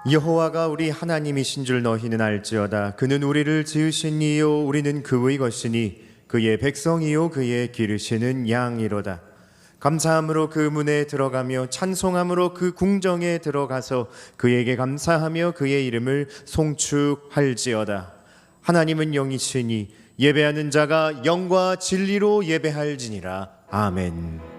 여호와가 우리 하나님이신 줄 너희는 알지어다. 그는 우리를 지으신 이요 우리는 그의 것이니 그의 백성이요 그의 기르시는 양이로다. 감사함으로 그 문에 들어가며 찬송함으로 그 궁정에 들어가서 그에게 감사하며 그의 이름을 송축할지어다. 하나님은 영이시니 예배하는 자가 영과 진리로 예배할지니라. 아멘.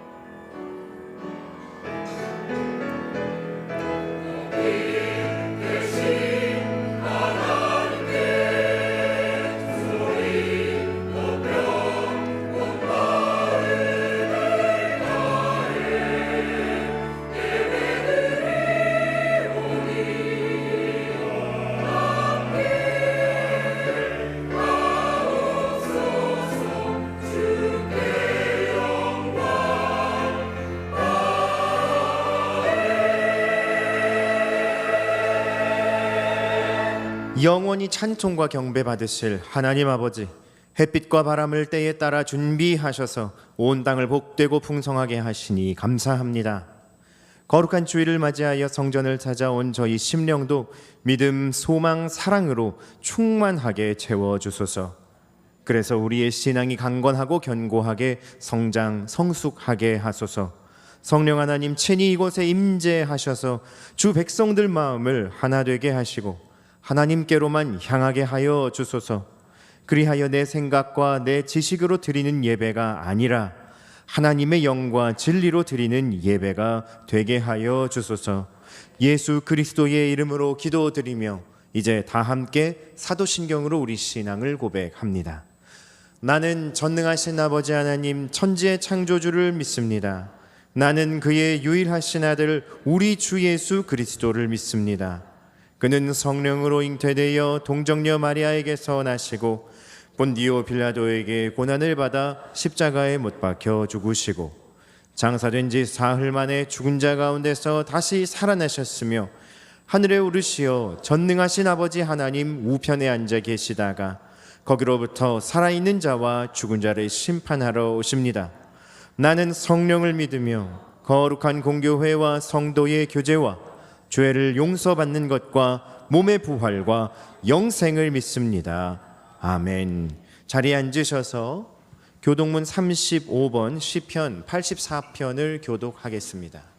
영원히 찬송과 경배 받으실 하나님 아버지, 햇빛과 바람을 때에 따라 준비하셔서 온 땅을 복되고 풍성하게 하시니 감사합니다. 거룩한 주일을 맞이하여 성전을 찾아온 저희 심령도 믿음, 소망, 사랑으로 충만하게 채워주소서. 그래서 우리의 신앙이 강건하고 견고하게 성장, 성숙하게 하소서. 성령 하나님 친히 이곳에 임재하셔서 주 백성들 마음을 하나 되게 하시고 하나님께로만 향하게 하여 주소서. 그리하여 내 생각과 내 지식으로 드리는 예배가 아니라 하나님의 영과 진리로 드리는 예배가 되게 하여 주소서. 예수 그리스도의 이름으로 기도드리며 이제 다 함께 사도신경으로 우리 신앙을 고백합니다. 나는 전능하신 아버지 하나님 천지의 창조주를 믿습니다. 나는 그의 유일하신 아들 우리 주 예수 그리스도를 믿습니다. 그는 성령으로 잉태되어 동정녀 마리아에게서 나시고 본디오 빌라도에게 고난을 받아 십자가에 못 박혀 죽으시고 장사된 지 사흘 만에 죽은 자 가운데서 다시 살아나셨으며 하늘에 오르시어 전능하신 아버지 하나님 우편에 앉아 계시다가 거기로부터 살아있는 자와 죽은 자를 심판하러 오십니다. 나는 성령을 믿으며 거룩한 공교회와 성도의 교제와 죄를 용서받는 것과 몸의 부활과 영생을 믿습니다. 아멘. 자리에 앉으셔서 교독문 35번 시편 84편을 교독하겠습니다.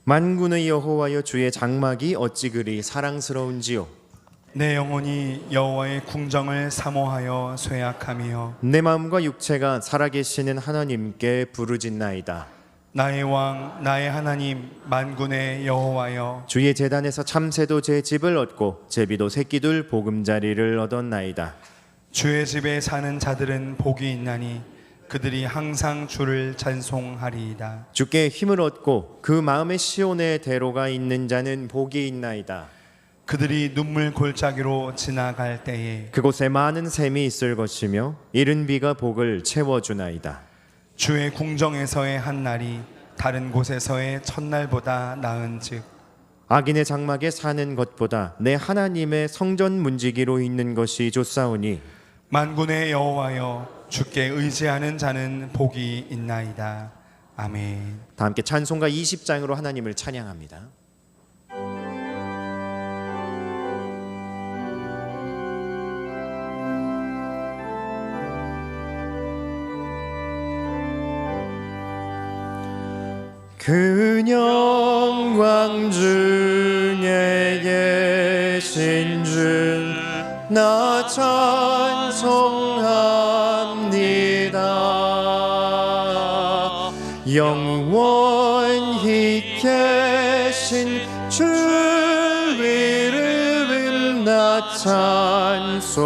만군의 여호와여 주의 장막이 어찌 그리 사랑스러운지요. 내 영혼이 여호와의 궁정을 사모하여 쇠약하며 내 마음과 육체가 살아계시는 하나님께 부르짖나이다. 나의 왕 나의 하나님 만군의 여호와여 주의 제단에서 참새도 제 집을 얻고 제비도 새끼들 보금자리를 얻었나이다. 주의 집에 사는 자들은 복이 있나니 그들이 항상 주를 찬송하리이다. 주께 힘을 얻고 그 마음의 시온의 대로가 있는 자는 복이 있나이다. 그들이 눈물 골짜기로 지나갈 때에 그곳에 많은 샘이 있을 것이며 이른 비가 복을 채워주나이다. 주의 궁정에서의 한 날이 다른 곳에서의 첫날보다 나은즉 악인의 장막에 사는 것보다 내 하나님의 성전 문지기로 있는 것이 좋사오니 만군의 여호와여 주께 의지하는 자는 복이 있나이다. 아멘. 다 함께 찬송가 20장으로 하나님을 찬양합니다. 그 영광 중에 계신 주 나 찬송합니다. 영원히 계신 주 이름 나 찬송합니다.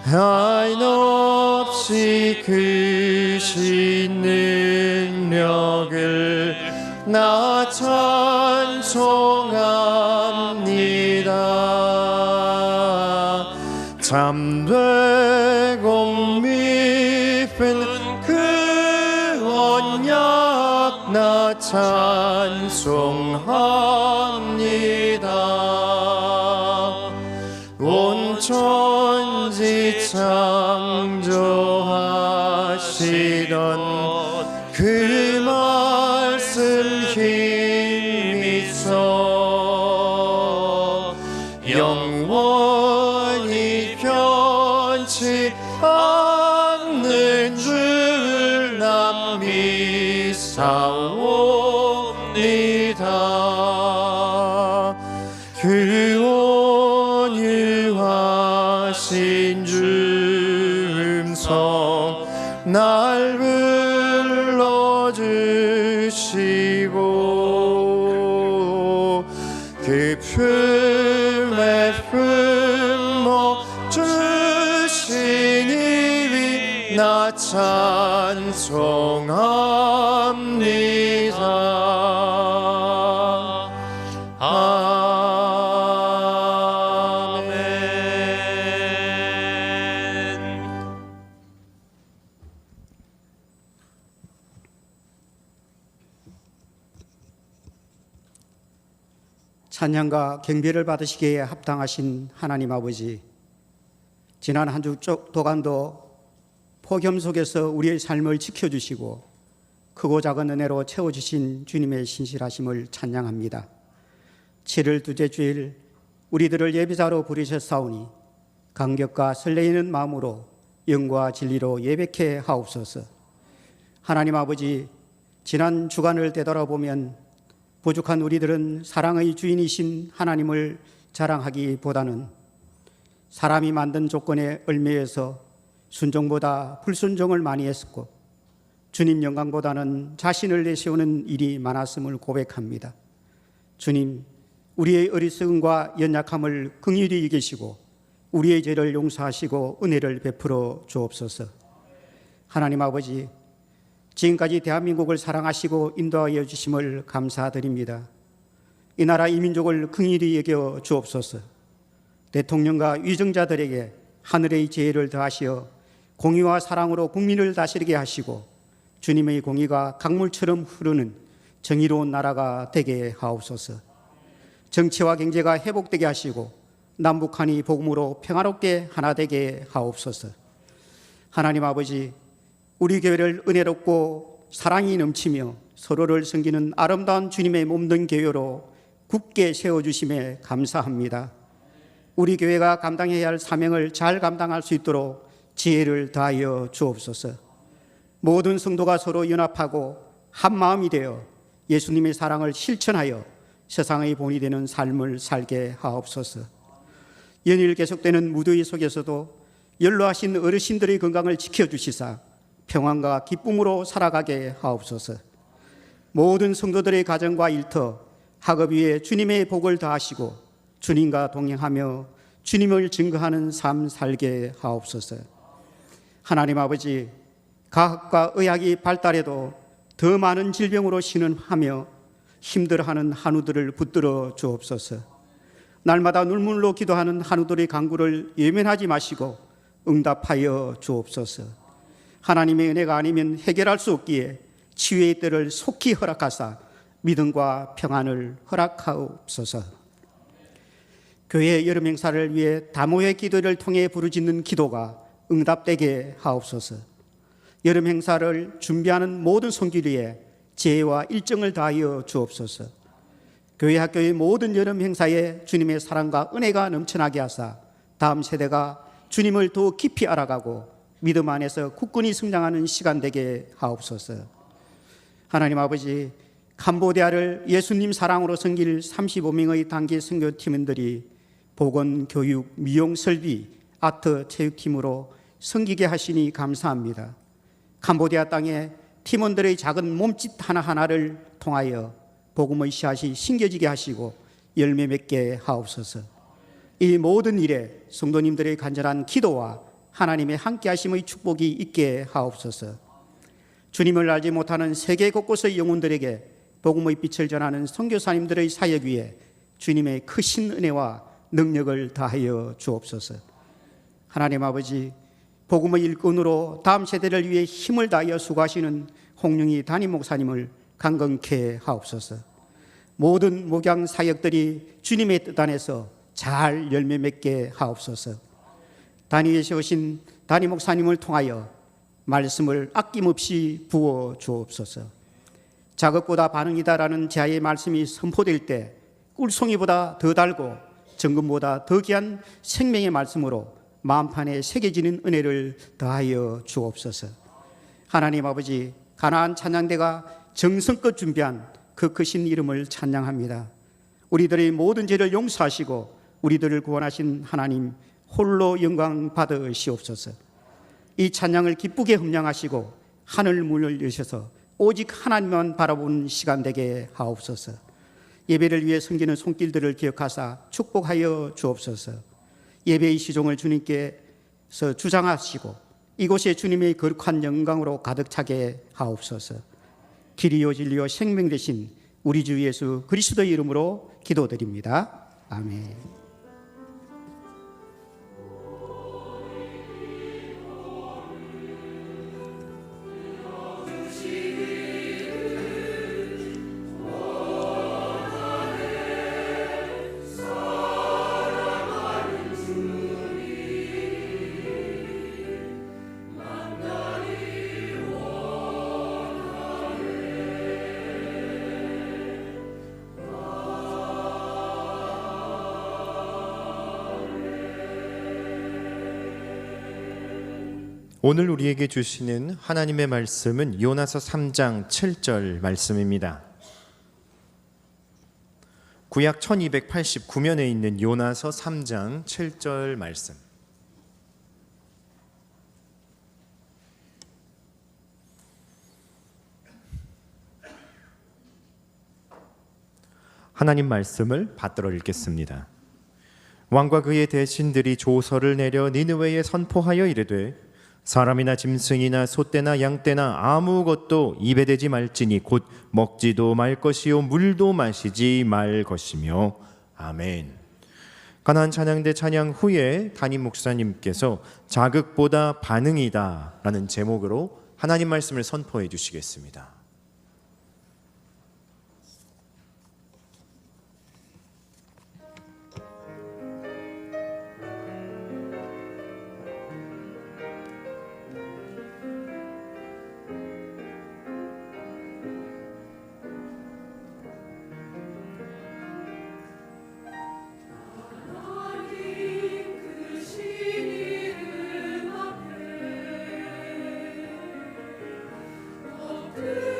한없이 크신 능력을 나 찬송합니다. 참되고 믿음의 찬송합니다. 온 천지 창조하시던 그 말씀 힘이 있어 영원히 변치 않는 줄 난 믿사옵니다. 그 온유하신 주 음성 날 불러주시고 그 품에 품어 주시니 나 찬송합니다. 아멘. 찬양과 경배를 받으시기에 합당하신 하나님 아버지, 지난 한 주 동안도 폭염 속에서 우리의 삶을 지켜주시고 크고 작은 은혜로 채워주신 주님의 신실하심을 찬양합니다. 7월 둘째 주일 우리들을 예비자로 부르셨사오니 감격과 설레이는 마음으로 영과 진리로 예배케 하옵소서. 하나님 아버지, 지난 주간을 되돌아보면 부족한 우리들은 사랑의 주인이신 하나님을 자랑하기보다는 사람이 만든 조건에 얽매여서 순종보다 불순종을 많이 했었고 주님 영광보다는 자신을 내세우는 일이 많았음을 고백합니다. 주님, 우리의 어리석음과 연약함을 긍휼히 여기시고 우리의 죄를 용서하시고 은혜를 베풀어 주옵소서. 하나님 아버지, 지금까지 대한민국을 사랑하시고 인도하여 주심을 감사드립니다. 이 나라 이 민족을 긍휼히 여겨 주옵소서. 대통령과 위정자들에게 하늘의 지혜를 더하시어 공의와 사랑으로 국민을 다스리게 하시고 주님의 공의가 강물처럼 흐르는 정의로운 나라가 되게 하옵소서. 정치와 경제가 회복되게 하시고 남북한이 복음으로 평화롭게 하나 되게 하옵소서. 하나님 아버지, 우리 교회를 은혜롭고 사랑이 넘치며 서로를 섬기는 아름다운 주님의 몸된 교회로 굳게 세워주심에 감사합니다. 우리 교회가 감당해야 할 사명을 잘 감당할 수 있도록 지혜를 다하여 주옵소서. 모든 성도가 서로 연합하고 한 마음이 되어 예수님의 사랑을 실천하여 세상의 본이 되는 삶을 살게 하옵소서. 연일 계속되는 무더위 속에서도 연로하신 어르신들의 건강을 지켜주시사 평안과 기쁨으로 살아가게 하옵소서. 모든 성도들의 가정과 일터, 학업 위에 주님의 복을 더하시고 주님과 동행하며 주님을 증거하는 삶 살게 하옵소서. 하나님 아버지, 과학과 의학이 발달해도 더 많은 질병으로 신음하며 힘들어하는 한우들을 붙들어 주옵소서. 날마다 눈물로 기도하는 한우들의 간구를 외면하지 마시고 응답하여 주옵소서. 하나님의 은혜가 아니면 해결할 수 없기에 치유의 때를 속히 허락하사 믿음과 평안을 허락하옵소서. 교회 여름 행사를 위해 다모의 기도를 통해 부르짖는 기도가 응답되게 하옵소서. 여름 행사를 준비하는 모든 손길위에 지혜와 일정을 다하여 주옵소서. 교회 학교의 모든 여름 행사에 주님의 사랑과 은혜가 넘쳐나게 하사 다음 세대가 주님을 더 깊이 알아가고 믿음 안에서 굳건히 성장하는 시간 되게 하옵소서. 하나님 아버지, 캄보디아를 예수님 사랑으로 섬길 35명의 단기 선교 팀원들이 보건, 교육, 미용, 설비, 아트, 체육팀으로 섬기게 하시니 감사합니다. 캄보디아 땅에 팀원들의 작은 몸짓 하나하나를 통하여 복음의 씨앗이 심겨지게 하시고 열매 맺게 하옵소서. 이 모든 일에 성도님들의 간절한 기도와 하나님의 함께하심의 축복이 있게 하옵소서. 주님을 알지 못하는 세계 곳곳의 영혼들에게 복음의 빛을 전하는 선교사님들의 사역 위에 주님의 크신 은혜와 능력을 다하여 주옵소서. 하나님 아버지, 복음의 일꾼으로 다음 세대를 위해 힘을 다하여 수고하시는 홍룡이 담임 목사님을 강건케 하옵소서. 모든 목양 사역들이 주님의 뜻 안에서 잘 열매 맺게 하옵소서. 단위에 세우신 단위 목사님을 통하여 말씀을 아낌없이 부어 주옵소서. 자극보다 반응이다라는 제아의 말씀이 선포될 때 꿀송이보다 더 달고 정금보다 더 귀한 생명의 말씀으로 마음판에 새겨지는 은혜를 더하여 주옵소서. 하나님 아버지, 가나안 찬양대가 정성껏 준비한 그 크신 이름을 찬양합니다. 우리들의 모든 죄를 용서하시고 우리들을 구원하신 하나님 홀로 영광 받으시옵소서. 이 찬양을 기쁘게 흠량하시고 하늘 문을 여셔서 오직 하나님만 바라보는 시간 되게 하옵소서. 예배를 위해 섬기는 손길들을 기억하사 축복하여 주옵소서. 예배의 시종을 주님께서 주장하시고 이곳에 주님의 거룩한 영광으로 가득 차게 하옵소서. 길이요 진리요 생명 되신 우리 주 예수 그리스도의 이름으로 기도드립니다. 아멘. 오늘 우리에게 주시는 하나님의 말씀은 요나서 3장 7절 말씀입니다. 구약 1289면에 있는 요나서 3장 7절 말씀. 하나님 말씀을 받들어 읽겠습니다. 왕과 그의 대신들이 조서를 내려 니느웨에 선포하여 이르되 사람이나 짐승이나 소떼나 양떼나 아무것도 입에 대지 말지니 곧 먹지도 말 것이요 물도 마시지 말 것이며 아멘. 가나안 찬양대 찬양 후에 담임 목사님께서 자극보다 반응이다 라는 제목으로 하나님 말씀을 선포해 주시겠습니다. 그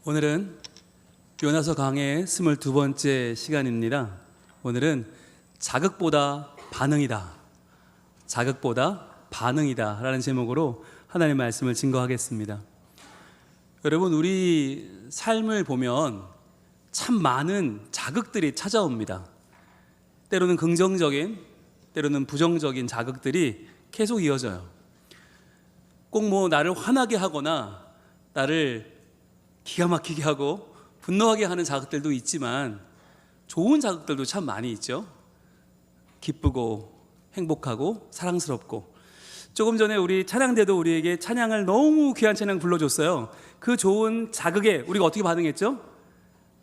오늘은 요나서 강의 22번째 시간입니다. 오늘은 자극보다 반응이다. 자극보다 반응이다 라는 제목으로 하나님의 말씀을 증거하겠습니다. 여러분, 우리 삶을 보면 참 많은 자극들이 찾아옵니다. 때로는 긍정적인, 때로는 부정적인 자극들이 계속 이어져요. 꼭 뭐 나를 화나게 하거나 나를 기가 막히게 하고 분노하게 하는 자극들도 있지만 좋은 자극들도 참 많이 있죠. 기쁘고 행복하고 사랑스럽고. 조금 전에 우리 찬양대도 우리에게 찬양을 너무 귀한 찬양 불러줬어요. 그 좋은 자극에 우리가 어떻게 반응했죠?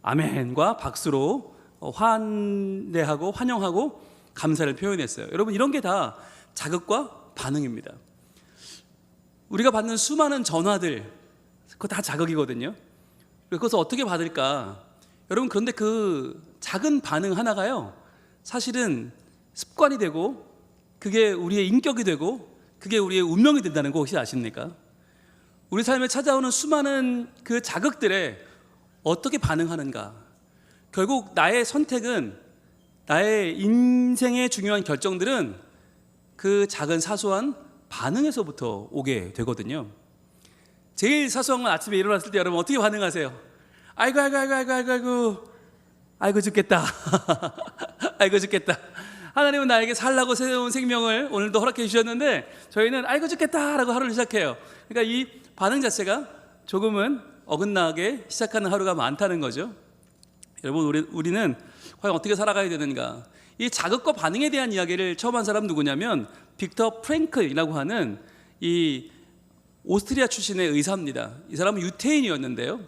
아멘과 박수로 환대하고 환영하고 감사를 표현했어요. 여러분, 이런 게 다 자극과 반응입니다. 우리가 받는 수많은 전화들, 그거 다 자극이거든요. 그것을 어떻게 받을까? 여러분, 그런데 그 작은 반응 하나가요, 사실은 습관이 되고 그게 우리의 인격이 되고 그게 우리의 운명이 된다는 거 혹시 아십니까? 우리 삶에 찾아오는 수많은 그 자극들에 어떻게 반응하는가? 결국 나의 선택은, 나의 인생의 중요한 결정들은 그 작은 사소한 반응에서부터 오게 되거든요. 제일 사소한 건 아침에 일어났을 때 여러분 어떻게 반응하세요? 아이고 죽겠다. 아이고 죽겠다. 하나님은 나에게 살라고 새로운 생명을 오늘도 허락해 주셨는데 저희는 아이고 죽겠다 라고 하루를 시작해요. 그러니까 이 반응 자체가 조금은 어긋나게 시작하는 하루가 많다는 거죠. 여러분, 우리는 과연 어떻게 살아가야 되는가? 이 자극과 반응에 대한 이야기를 처음 한 사람 누구냐면 빅터 프랭클이라고 하는 이 오스트리아 출신의 의사입니다. 이 사람은 유태인이었는데요,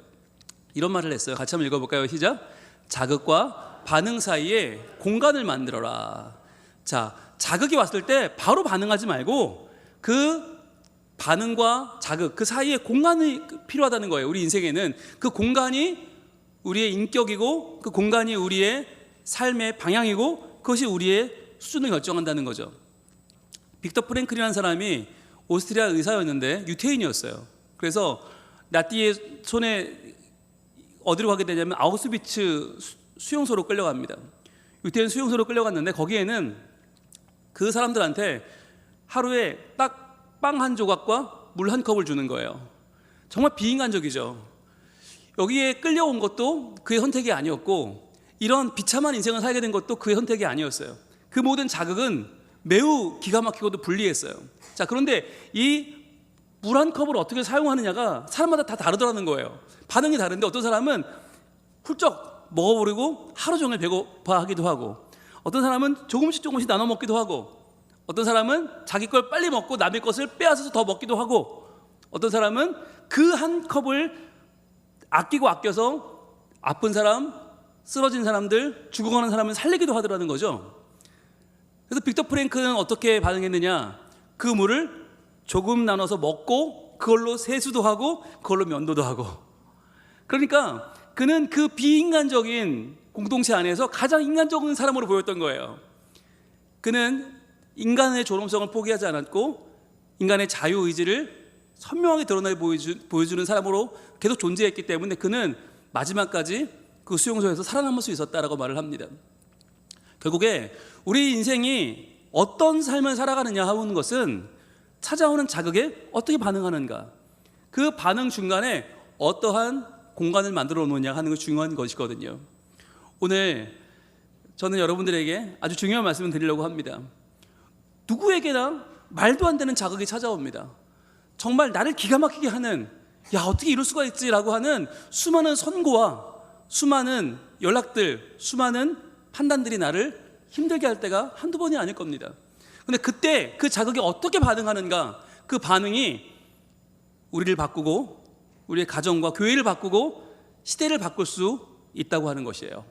이런 말을 했어요. 같이 한번 읽어볼까요? 시작. 자극과 반응 사이에 공간을 만들어라. 자, 자극이 왔을 때 바로 반응하지 말고 그 반응과 자극 그 사이에 공간이 필요하다는 거예요. 우리 인생에는 그 공간이 우리의 인격이고 그 공간이 우리의 삶의 방향이고 그것이 우리의 수준을 결정한다는 거죠. 빅터 프랭클이라는 사람이 오스트리아 의사였는데 유태인이었어요. 그래서 나띠의 손에 어디로 가게 되냐면 아우슈비츠 수용소로 끌려갑니다. 유태인 수용소로 끌려갔는데 거기에는 그 사람들한테 하루에 딱 빵 한 조각과 물 한 컵을 주는 거예요. 정말 비인간적이죠. 여기에 끌려온 것도 그의 선택이 아니었고 이런 비참한 인생을 살게 된 것도 그의 선택이 아니었어요. 그 모든 자극은 매우 기가 막히고도 불리했어요. 자, 그런데 이 물 한 컵을 어떻게 사용하느냐가 사람마다 다 다르더라는 거예요. 반응이 다른데 어떤 사람은 훌쩍 먹어버리고 하루 종일 배고파하기도 하고, 어떤 사람은 조금씩 나눠 먹기도 하고, 어떤 사람은 자기 걸 빨리 먹고 남의 것을 빼앗아서 더 먹기도 하고, 어떤 사람은 그 한 컵을 아껴서 아픈 사람, 쓰러진 사람들, 죽어가는 사람을 살리기도 하더라는 거죠. 그래서 빅터 프랭크는 어떻게 반응했느냐? 그 물을 조금 나눠서 먹고 그걸로 세수도 하고 그걸로 면도도 하고. 그러니까 그는 그 비인간적인 공동체 안에서 가장 인간적인 사람으로 보였던 거예요. 그는 인간의 존엄성을 포기하지 않았고 인간의 자유의지를 선명하게 드러내 보여주는 사람으로 계속 존재했기 때문에 그는 마지막까지 그 수용소에서 살아남을 수 있었다라고 말을 합니다. 결국에 우리 인생이 어떤 삶을 살아가느냐 하는 것은 찾아오는 자극에 어떻게 반응하는가, 그 반응 중간에 어떠한 공간을 만들어 놓느냐 하는 것이 중요한 것이거든요. 오늘 저는 여러분들에게 아주 중요한 말씀을 드리려고 합니다. 누구에게나 말도 안 되는 자극이 찾아옵니다. 정말 나를 기가 막히게 하는, 야 어떻게 이럴 수가 있지라고 하는 수많은 선고와 수많은 연락들, 수많은 판단들이 나를 힘들게 할 때가 한두 번이 아닐 겁니다. 근데 그때 그 자극에 어떻게 반응하는가, 그 반응이 우리를 바꾸고 우리의 가정과 교회를 바꾸고 시대를 바꿀 수 있다고 하는 것이에요.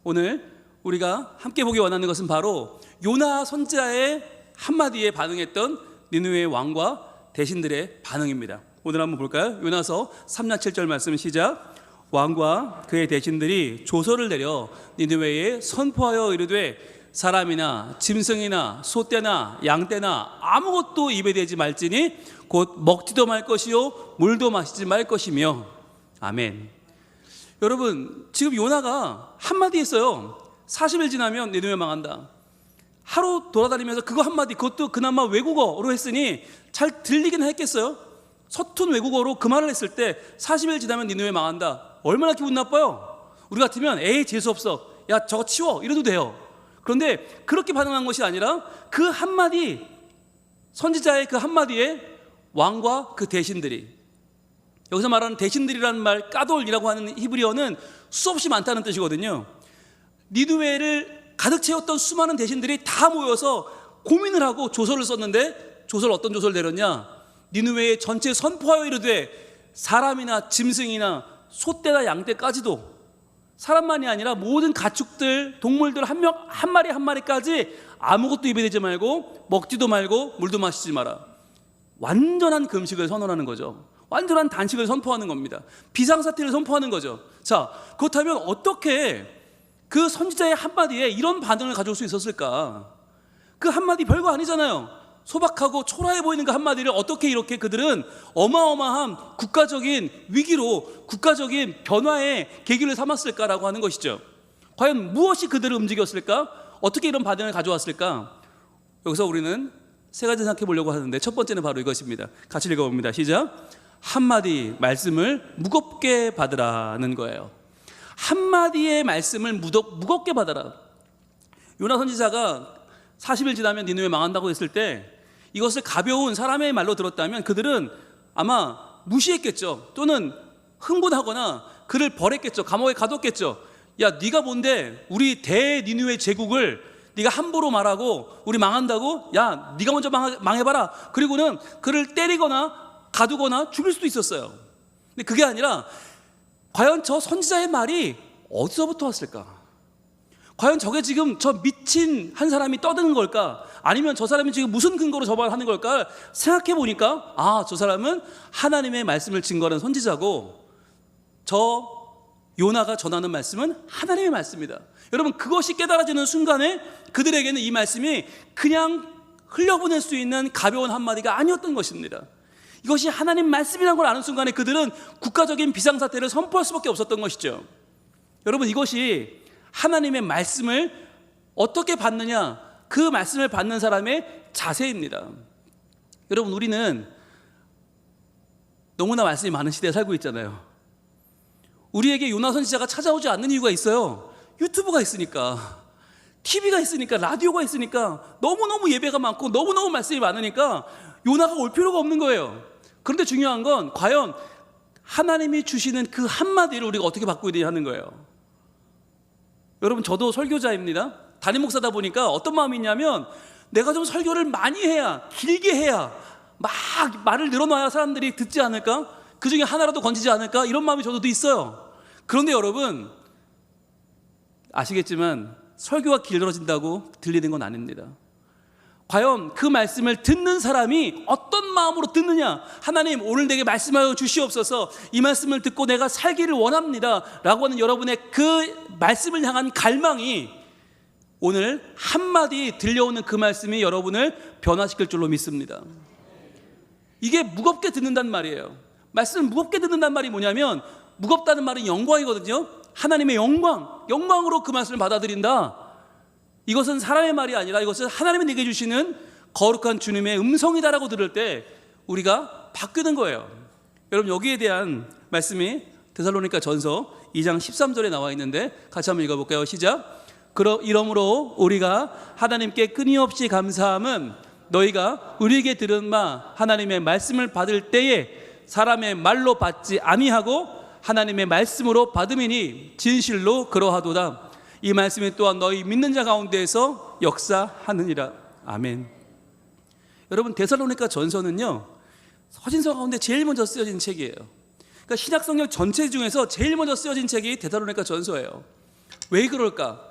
오늘 우리가 함께 보기 원하는 것은 바로 요나 선지자의 한마디에 반응했던 니느웨의 왕과 대신들의 반응입니다. 오늘 한번 볼까요? 요나서 3장 7절 말씀 시작. 왕과 그의 대신들이 조서를 내려 니느웨에 선포하여 이르되 사람이나 짐승이나 소떼나 양떼나 아무것도 입에 대지 말지니 곧 먹지도 말 것이요 물도 마시지 말 것이며. 아멘. 여러분 지금 요나가 한마디 했어요. 40일 지나면 니느웨 망한다. 하루 돌아다니면서 그거 한마디, 그것도 그나마 외국어로 했으니 잘 들리긴 했겠어요. 서툰 외국어로 그 말을 했을 때 40일 지나면 니느웨 망한다. 얼마나 기분 나빠요. 우리 같으면 에이 재수없어, 야 저거 치워 이래도 돼요. 그런데 그렇게 반응한 것이 아니라 그 한마디, 선지자의 그 한마디에 왕과 그 대신들이, 여기서 말하는 대신들이라는 말 까돌이라고 하는 히브리어는 수없이 많다는 뜻이거든요. 니느웨를 가득 채웠던 수많은 대신들이 다 모여서 고민을 하고 조서를 썼는데, 조서를 어떤 조서를 내렸냐, 니느웨의 전체 선포하여 이르되 사람이나 짐승이나 소떼나 양떼까지도, 사람만이 아니라 모든 가축들, 동물들 한 마리 한 마리까지 아무것도 입에 대지 말고 먹지도 말고 물도 마시지 마라. 완전한 금식을 선언하는 거죠. 완전한 단식을 선포하는 겁니다. 비상사태를 선포하는 거죠. 자, 그렇다면 어떻게 그 선지자의 한마디에 이런 반응을 가져올 수 있었을까? 그 한마디 별거 아니잖아요. 소박하고 초라해 보이는 그 한마디를 어떻게 이렇게 그들은 어마어마한 국가적인 위기로, 국가적인 변화의 계기를 삼았을까라고 하는 것이죠. 과연 무엇이 그들을 움직였을까? 어떻게 이런 반응을 가져왔을까? 여기서 우리는 세 가지 생각해 보려고 하는데, 첫 번째는 바로 이것입니다. 같이 읽어봅니다. 시작. 한마디 말씀을 무겁게 받으라는 거예요. 한마디의 말씀을 무겁게 받아라. 요나 선지자가 40일 지나면 니느웨 망한다고 했을 때 이것을 가벼운 사람의 말로 들었다면 그들은 아마 무시했겠죠. 또는 흥분하거나 그를 벌했겠죠. 감옥에 가뒀겠죠. 야, 네가 뭔데 우리 대니느웨 제국을 네가 함부로 말하고 우리 망한다고? 야, 네가 먼저 망해봐라. 그리고는 그를 때리거나 가두거나 죽일 수도 있었어요. 근데 그게 아니라 과연 저 선지자의 말이 어디서부터 왔을까? 과연 저게 지금 저 미친 한 사람이 떠드는 걸까? 아니면 저 사람이 지금 무슨 근거로 저 말을 하는 걸까? 생각해 보니까 저 사람은 하나님의 말씀을 증거하는 선지자고, 저 요나가 전하는 말씀은 하나님의 말씀이다. 여러분, 그것이 깨달아지는 순간에 그들에게는 이 말씀이 그냥 흘려보낼 수 있는 가벼운 한마디가 아니었던 것입니다. 이것이 하나님 말씀이라는 걸 아는 순간에 그들은 국가적인 비상사태를 선포할 수밖에 없었던 것이죠. 여러분, 이것이 하나님의 말씀을 어떻게 받느냐, 그 말씀을 받는 사람의 자세입니다. 여러분, 우리는 너무나 말씀이 많은 시대에 살고 있잖아요. 우리에게 요나 선지자가 찾아오지 않는 이유가 있어요. 유튜브가 있으니까, TV가 있으니까, 라디오가 있으니까, 너무너무 예배가 많고 너무너무 말씀이 많으니까 요나가 올 필요가 없는 거예요. 그런데 중요한 건 과연 하나님이 주시는 그 한마디를 우리가 어떻게 바꾸어야 되냐 하는 거예요. 여러분, 저도 설교자입니다. 담임 목사다 보니까 어떤 마음이 있냐면, 내가 좀 설교를 많이 해야, 길게 해야, 막 말을 늘어놔야 사람들이 듣지 않을까? 그 중에 하나라도 건지지 않을까? 이런 마음이 저도 있어요. 그런데 여러분, 아시겠지만 설교가 길어진다고 들리는 건 아닙니다. 과연 그 말씀을 듣는 사람이 어떤 마음으로 듣느냐. 하나님, 오늘 내게 말씀하여 주시옵소서. 이 말씀을 듣고 내가 살기를 원합니다 라고 하는 여러분의 그 말씀을 향한 갈망이 오늘 한마디 들려오는 그 말씀이 여러분을 변화시킬 줄로 믿습니다. 이게 무겁게 듣는단 말이에요. 말씀을 무겁게 듣는단 말이 뭐냐면, 무겁다는 말은 영광이거든요. 하나님의 영광으로 그 말씀을 받아들인다. 이것은 사람의 말이 아니라 이것은 하나님이 내게 주시는 거룩한 주님의 음성이다라고 들을 때 우리가 바뀌는 거예요. 여러분, 여기에 대한 말씀이 데살로니가 전서 2장 13절에 나와 있는데 같이 한번 읽어볼까요? 시작. 이러므로 우리가 하나님께 끊임없이 감사함은 너희가 우리에게 들은 하나님의 말씀을 받을 때에 사람의 말로 받지 아니하고 하나님의 말씀으로 받음이니 진실로 그러하도다. 이 말씀이 또한 너희 믿는 자 가운데에서 역사하느니라. 아멘. 여러분, 데살로니가 전서는요, 서신서 가운데 제일 먼저 쓰여진 책이에요. 그러니까 신약성경 전체 중에서 제일 먼저 쓰여진 책이 데살로니가 전서예요. 왜 그럴까?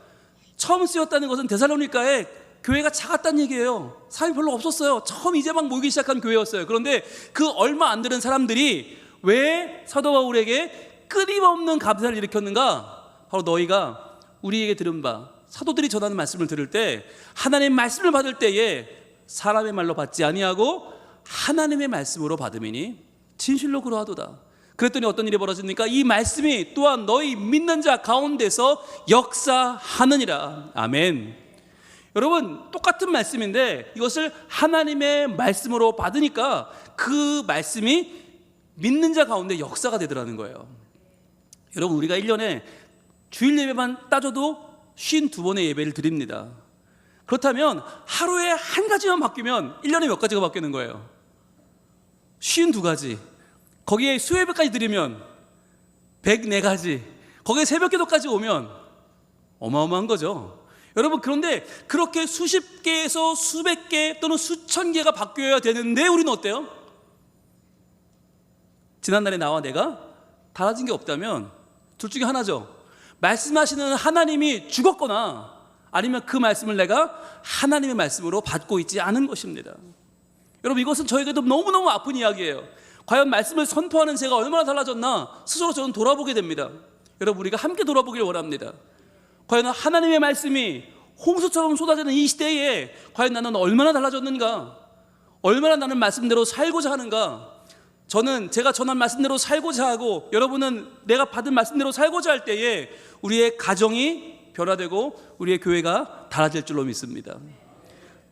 처음 쓰였다는 것은 데살로니가에 교회가 작았다는 얘기예요. 사람이 별로 없었어요. 처음 이제 막 모이기 시작한 교회였어요. 그런데 그 얼마 안 되는 사람들이 왜 사도 바울에게 끊임없는 감사를 일으켰는가? 바로 너희가 우리에게 들은 바, 사도들이 전하는 말씀을 들을 때, 하나님의 말씀을 받을 때에 사람의 말로 받지 아니하고 하나님의 말씀으로 받음이니 진실로 그러하도다. 그랬더니 어떤 일이 벌어집니까? 이 말씀이 또한 너희 믿는 자 가운데서 역사하느니라. 아멘. 여러분, 똑같은 말씀인데 이것을 하나님의 말씀으로 받으니까 그 말씀이 믿는 자 가운데 역사가 되더라는 거예요. 여러분, 우리가 1년에 주일 예배만 따져도 52번의 예배를 드립니다. 그렇다면 하루에 한 가지만 바뀌면 1년에 몇 가지가 바뀌는 거예요? 52가지. 거기에 수예배까지 드리면 104가지. 거기에 새벽기도까지 오면 어마어마한 거죠. 여러분, 그런데 그렇게 수십 개에서 수백 개 또는 수천 개가 바뀌어야 되는데 우리는 어때요? 지난날에 나와 내가 달라진 게 없다면 둘 중에 하나죠. 말씀하시는 하나님이 죽었거나 아니면 그 말씀을 내가 하나님의 말씀으로 받고 있지 않은 것입니다. 여러분, 이것은 저에게도 너무너무 아픈 이야기예요. 과연 말씀을 선포하는 제가 얼마나 달라졌나 스스로 저는 돌아보게 됩니다. 여러분, 우리가 함께 돌아보길 원합니다. 과연 하나님의 말씀이 홍수처럼 쏟아지는 이 시대에 과연 나는 얼마나 달라졌는가? 얼마나 나는 말씀대로 살고자 하는가? 저는 제가 전한 말씀대로 살고자 하고 여러분은 내가 받은 말씀대로 살고자 할 때에 우리의 가정이 변화되고 우리의 교회가 달라질 줄로 믿습니다.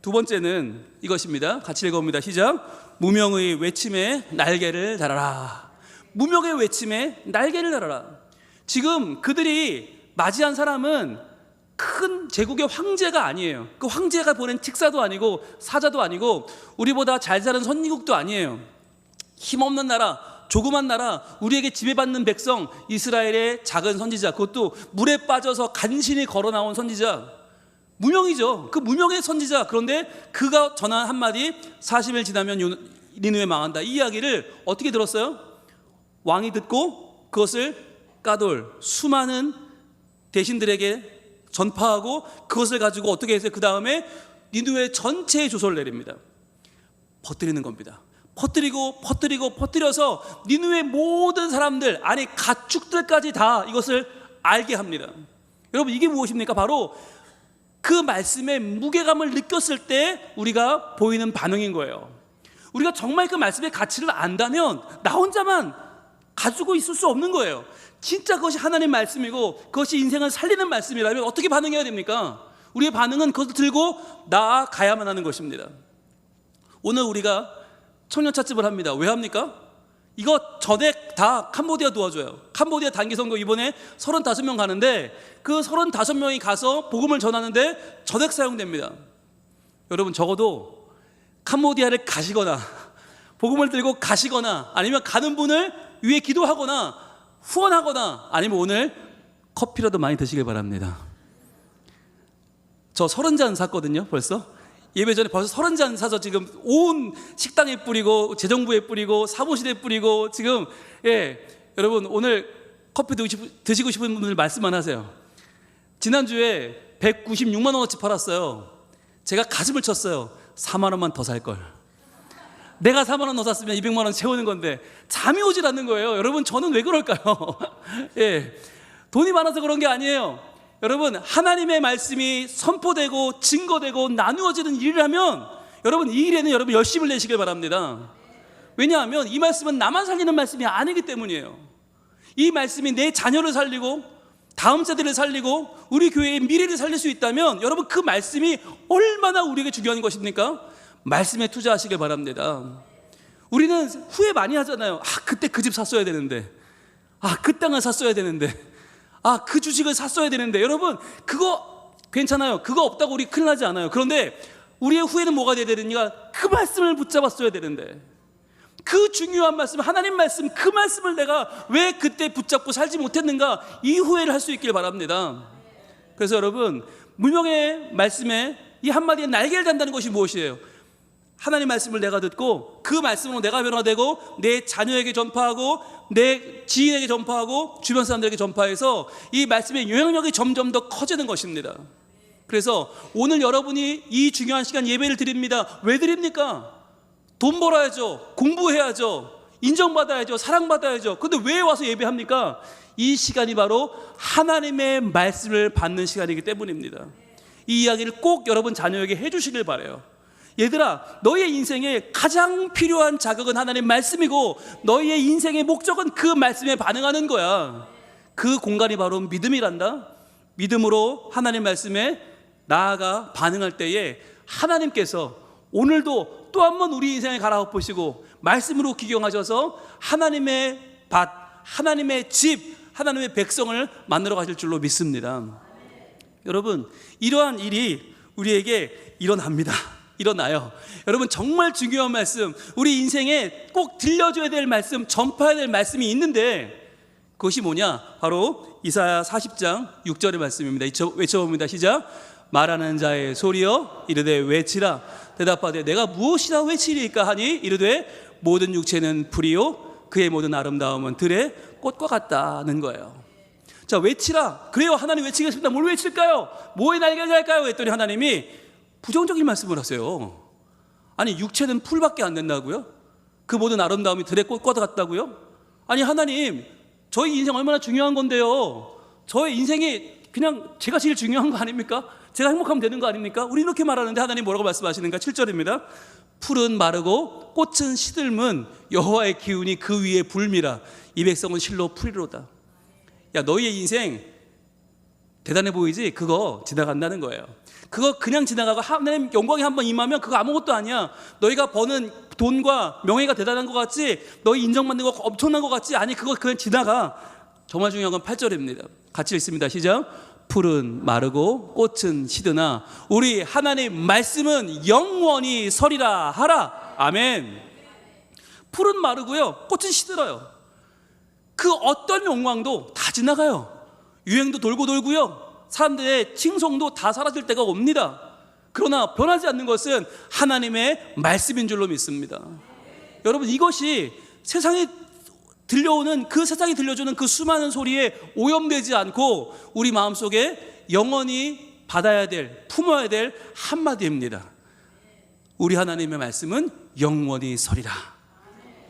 두 번째는 이것입니다. 같이 읽어봅니다. 시작. 무명의 외침에 날개를 달아라. 무명의 외침에 날개를 달아라. 지금 그들이 맞이한 사람은 큰 제국의 황제가 아니에요. 그 황제가 보낸 tik사도 아니고 사자도 아니고 우리보다 잘 사는 선진국도 아니에요. 힘없는 나라, 조그만 나라, 우리에게 지배받는 백성, 이스라엘의 작은 선지자, 그것도 물에 빠져서 간신히 걸어 나온 선지자, 무명이죠. 그 무명의 선지자. 그런데 그가 전한 한마디 40일 지나면 니느웨 망한다, 이 이야기를 어떻게 들었어요? 왕이 듣고 그것을 까돌 수많은 대신들에게 전파하고 그것을 가지고 어떻게 했어요? 그 다음에 니느웨 전체에 조서를 내립니다. 퍼뜨리는 겁니다. 퍼뜨려서 니느웨 모든 사람들, 아니 가축들까지 다 이것을 알게 합니다. 여러분, 이게 무엇입니까? 바로 그 말씀의 무게감을 느꼈을 때 우리가 보이는 반응인 거예요. 우리가 정말 그 말씀의 가치를 안다면 나 혼자만 가지고 있을 수 없는 거예요. 진짜 그것이 하나님 말씀이고 그것이 인생을 살리는 말씀이라면 어떻게 반응해야 됩니까? 우리의 반응은 그것을 들고 나아가야만 하는 것입니다. 오늘 우리가 청년 찻집을 합니다. 왜 합니까? 이거 전액 다 캄보디아 도와줘요. 캄보디아 단기 선교 이번에 35명 가는데 그 35명이 가서 복음을 전하는데 전액 사용됩니다. 여러분, 적어도 캄보디아를 가시거나 복음을 들고 가시거나 아니면 가는 분을 위해 기도하거나 후원하거나 아니면 오늘 커피라도 많이 드시길 바랍니다. 저 30잔 샀거든요. 벌써 예배 전에 벌써 30잔 사서 지금 온 식당에 뿌리고 재정부에 뿌리고 사무실에 뿌리고 지금, 여러분 오늘 커피 드시고 싶은 분들 말씀만 하세요. 지난주에 196만 원어치 팔았어요. 제가 가슴을 쳤어요. 4만 원만 더 살 걸. 내가 4만 원 더 샀으면 200만 원 채우는 건데 잠이 오질 않는 거예요. 여러분, 저는 왜 그럴까요? 돈이 많아서 그런 게 아니에요. 여러분, 하나님의 말씀이 선포되고 증거되고 나누어지는 일을 하면 여러분, 이 일에는 여러분 열심을 내시길 바랍니다. 왜냐하면 이 말씀은 나만 살리는 말씀이 아니기 때문이에요. 이 말씀이 내 자녀를 살리고 다음 세대를 살리고 우리 교회의 미래를 살릴 수 있다면 여러분, 그 말씀이 얼마나 우리에게 중요한 것입니까? 말씀에 투자하시길 바랍니다. 우리는 후회 많이 하잖아요. 그때 그 집 샀어야 되는데, 그 땅을 샀어야 되는데, 그 주식을 샀어야 되는데. 여러분, 그거 괜찮아요. 그거 없다고 우리 큰일 나지 않아요. 그런데 우리의 후회는 뭐가 돼야 되느냐? 그 말씀을 붙잡았어야 되는데, 그 중요한 말씀, 하나님 말씀, 그 말씀을 내가 왜 그때 붙잡고 살지 못했는가, 이 후회를 할 수 있길 바랍니다. 그래서 여러분, 무명의 말씀에 이 한마디에 날개를 단다는 것이 무엇이에요? 하나님 말씀을 내가 듣고 그 말씀으로 내가 변화되고 내 자녀에게 전파하고 내 지인에게 전파하고 주변 사람들에게 전파해서 이 말씀의 영향력이 점점 더 커지는 것입니다. 그래서 오늘 여러분이 이 중요한 시간 예배를 드립니다. 왜 드립니까? 돈 벌어야죠. 공부해야죠. 인정받아야죠. 사랑받아야죠. 근데 왜 와서 예배합니까? 이 시간이 바로 하나님의 말씀을 받는 시간이기 때문입니다. 이 이야기를 꼭 여러분 자녀에게 해주시길 바라요. 얘들아, 너의 인생에 가장 필요한 자극은 하나님의 말씀이고 너희의 인생의 목적은 그 말씀에 반응하는 거야. 그 공간이 바로 믿음이란다. 믿음으로 하나님 말씀에 나아가 반응할 때에 하나님께서 오늘도 또 한 번 우리 인생에 갈아엎으시고 말씀으로 기경하셔서 하나님의 밭, 하나님의 집, 하나님의 백성을 만들어 가실 줄로 믿습니다. 여러분, 이러한 일이 우리에게 일어납니다. 일어나요. 여러분, 정말 중요한 말씀, 우리 인생에 꼭 들려줘야 될 말씀, 전파해야 될 말씀이 있는데 그것이 뭐냐? 바로 이사야 40장 6절의 말씀입니다. 외쳐봅니다. 시작. 말하는 자의 소리여 이르되 외치라. 대답하되 내가 무엇이라 외치리까 하니 이르되 모든 육체는 불이요 그의 모든 아름다움은 들의 꽃과 같다는 거예요. 자, 외치라. 그래요, 하나님 외치겠습니다. 뭘 외칠까요? 뭐에 날개를 달까요? 했더니 하나님이 부정적인 말씀을 하세요. 아니, 육체는 풀밖에 안 된다고요? 그 모든 아름다움이 들의 꽃과 같다고요? 아니, 하나님, 저희 인생 얼마나 중요한 건데요. 저의 인생이 그냥 제가 제일 중요한 거 아닙니까? 제가 행복하면 되는 거 아닙니까? 우리 이렇게 말하는데 하나님 뭐라고 말씀하시는가? 7절입니다. 풀은 마르고 꽃은 시들면 여호와의 기운이 그 위에 불미라. 이 백성은 실로 풀이로다. 야, 너희의 인생 대단해 보이지? 그거 지나간다는 거예요. 그거 그냥 지나가고 하나님 영광이 한번 임하면 그거 아무것도 아니야. 너희가 버는 돈과 명예가 대단한 것 같지? 너희 인정받는 거 엄청난 것 같지? 아니, 그거 그냥 지나가. 정말 중요한 건 8절입니다. 같이 읽습니다. 시작. 풀은 마르고 꽃은 시드나 우리 하나님 말씀은 영원히 서리라 하라. 아멘. 풀은 마르고요, 꽃은 시들어요. 그 어떤 영광도 다 지나가요. 유행도 돌고 돌고요, 사람들의 칭송도 다 사라질 때가 옵니다. 그러나 변하지 않는 것은 하나님의 말씀인 줄로 믿습니다. 여러분, 이것이 세상에 들려오는 그 세상이 들려주는 그 수많은 소리에 오염되지 않고 우리 마음속에 영원히 받아야 될, 품어야 될 한마디입니다. 우리 하나님의 말씀은 영원히 서리라.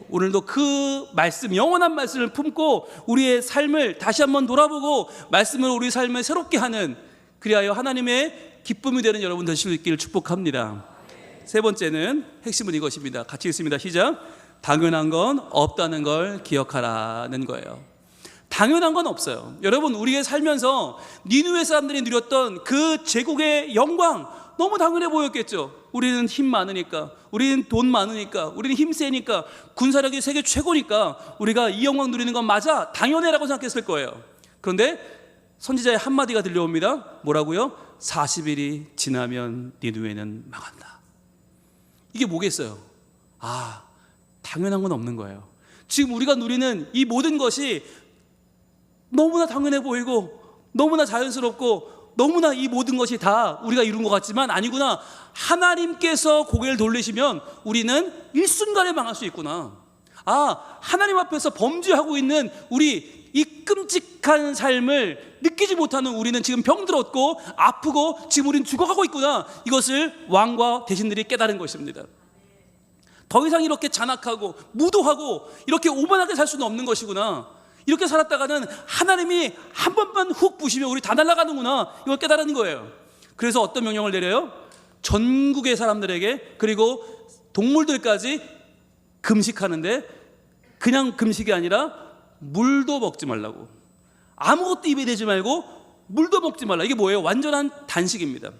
오늘도 그 말씀, 영원한 말씀을 품고 우리의 삶을 다시 한번 돌아보고 말씀을 우리 삶을 새롭게 하는, 그리하여 하나님의 기쁨이 되는 여러분 되실 수 있기를 축복합니다. 세 번째는 핵심은 이것입니다. 같이 읽습니다. 시작. 당연한 건 없다는 걸 기억하라는 거예요. 당연한 건 없어요. 여러분, 우리가 살면서 니느웨 사람들이 누렸던 그 제국의 영광 너무 당연해 보였겠죠. 우리는 힘 많으니까, 우리는 돈 많으니까, 우리는 힘 세니까, 군사력이 세계 최고니까 우리가 이 영광 누리는 건 맞아, 당연해라고 생각했을 거예요. 그런데 선지자의 한마디가 들려옵니다. 뭐라고요? 40일이 지나면 니느웨는 망한다. 이게 뭐겠어요? 당연한 건 없는 거예요. 지금 우리가 누리는 이 모든 것이 너무나 당연해 보이고 너무나 자연스럽고 너무나 이 모든 것이 다 우리가 이룬 것 같지만 아니구나. 하나님께서 고개를 돌리시면 우리는 일순간에 망할 수 있구나. 하나님 앞에서 범죄하고 있는 우리 이 끔찍한 삶을 느끼지 못하는 우리는 지금 병들었고 아프고 지금 우리는 죽어가고 있구나. 이것을 왕과 대신들이 깨달은 것입니다. 더 이상 이렇게 잔악하고 무도하고 이렇게 오만하게 살 수는 없는 것이구나. 이렇게 살았다가는 하나님이 한 번만 훅 부시면 우리 다 날아가는구나. 이걸 깨달은 거예요. 그래서 어떤 명령을 내려요? 전국의 사람들에게, 그리고 동물들까지 금식하는데 그냥 금식이 아니라 물도 먹지 말라고. 아무것도 입에 대지 말고 물도 먹지 말라. 이게 뭐예요? 완전한 단식입니다.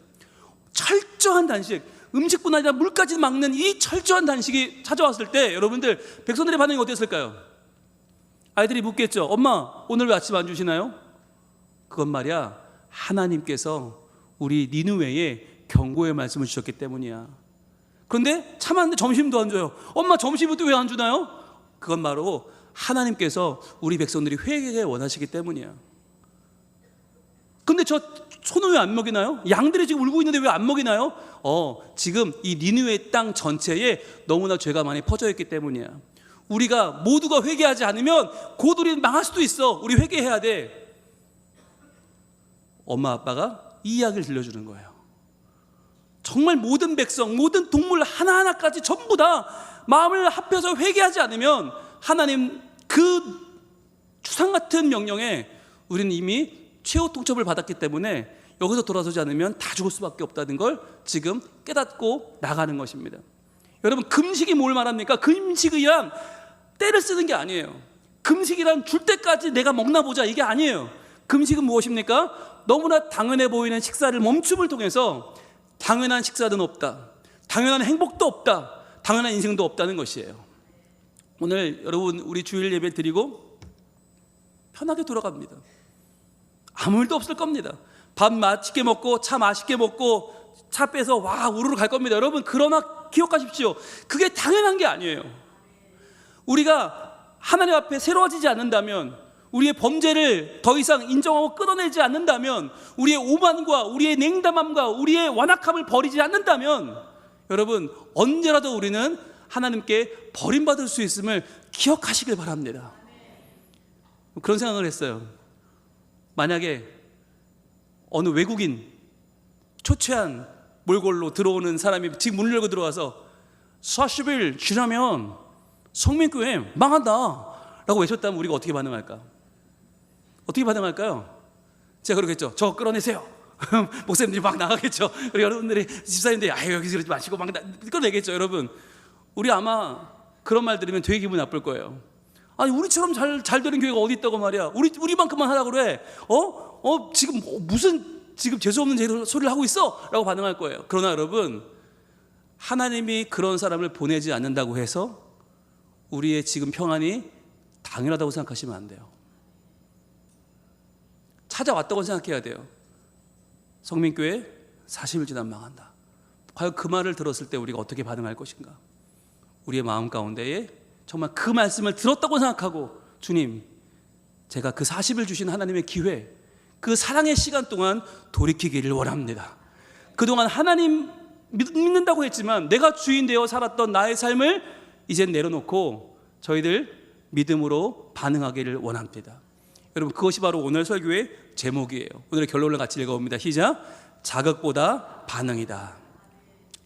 철저한 단식. 음식뿐 아니라 물까지 막는 이 철저한 단식이 찾아왔을 때 여러분들, 백성들의 반응이 어땠을까요? 아이들이 묻겠죠. 엄마, 오늘 왜 아침 안 주시나요? 그건 말이야, 하나님께서 우리 니느웨에 경고의 말씀을 주셨기 때문이야. 그런데 참았는데 점심도 안 줘요. 엄마, 점심도 왜 안 주나요? 그건 바로 하나님께서 우리 백성들이 회개를 원하시기 때문이야. 근데 저 소는 왜 안 먹이나요? 양들이 지금 울고 있는데 왜 안 먹이나요? 지금 이 니느웨 땅 전체에 너무나 죄가 많이 퍼져 있기 때문이야. 우리가 모두가 회개하지 않으면 곧 우리는 망할 수도 있어. 우리 회개해야 돼. 엄마 아빠가 이 이야기를 들려주는 거예요. 정말 모든 백성, 모든 동물 하나하나까지 전부 다 마음을 합해서 회개하지 않으면 하나님 그 주상 같은 명령에 우리는 이미 최후 통첩을 받았기 때문에 여기서 돌아서지 않으면 다 죽을 수밖에 없다는 걸 지금 깨닫고 나가는 것입니다. 여러분, 금식이 뭘 말합니까? 금식이란 때를 쓰는 게 아니에요. 금식이란 줄 때까지 내가 먹나 보자, 이게 아니에요. 금식은 무엇입니까? 너무나 당연해 보이는 식사를 멈춤을 통해서 당연한 식사는 없다, 당연한 행복도 없다, 당연한 인생도 없다는 것이에요. 오늘 여러분, 우리 주일 예배 드리고 편하게 돌아갑니다. 아무 일도 없을 겁니다. 밥 맛있게 먹고 차 맛있게 먹고 차 빼서 와 우르르 갈 겁니다. 여러분, 그러나 기억하십시오. 그게 당연한 게 아니에요. 우리가 하나님 앞에 새로워지지 않는다면, 우리의 범죄를 더 이상 인정하고 끊어내지 않는다면, 우리의 오만과 우리의 냉담함과 우리의 완악함을 버리지 않는다면, 여러분, 언제라도 우리는 하나님께 버림받을 수 있음을 기억하시길 바랍니다. 그런 생각을 했어요. 만약에 어느 외국인 초췌한 몰골로 들어오는 사람이 지금 문을 열고 들어와서 40일 지나면 성민교회 망한다 라고 외쳤다면 우리가 어떻게 반응할까? 어떻게 반응할까요? 제가 그러겠죠. 저 끌어내세요. 목사님들이 막 나가겠죠. 그리고 여러분들이 집사님들이 아유 여기서 그러지 마시고 막 끌어내겠죠. 여러분, 우리 아마 그런 말 들으면 되게 기분 나쁠 거예요. 아니, 우리처럼 잘 되는 교회가 어디 있다고 말이야. 우리만큼만 하라고 그래. 지금 무슨 지금 재수없는 소리를 하고 있어? 라고 반응할 거예요. 그러나 여러분, 하나님이 그런 사람을 보내지 않는다고 해서 우리의 지금 평안이 당연하다고 생각하시면 안 돼요. 찾아왔다고 생각해야 돼요. 성민교회 40일 지나면 망한다. 과연 그 말을 들었을 때 우리가 어떻게 반응할 것인가? 우리의 마음 가운데에 정말 그 말씀을 들었다고 생각하고, 주님, 제가 그 40일 주신 하나님의 기회, 그 사랑의 시간 동안 돌이키기를 원합니다. 그동안 하나님 믿는다고 했지만 내가 주인 되어 살았던 나의 삶을 이젠 내려놓고 저희들 믿음으로 반응하기를 원합니다. 여러분, 그것이 바로 오늘 설교의 제목이에요. 오늘의 결론을 같이 읽어봅니다. 시작. 자극보다 반응이다.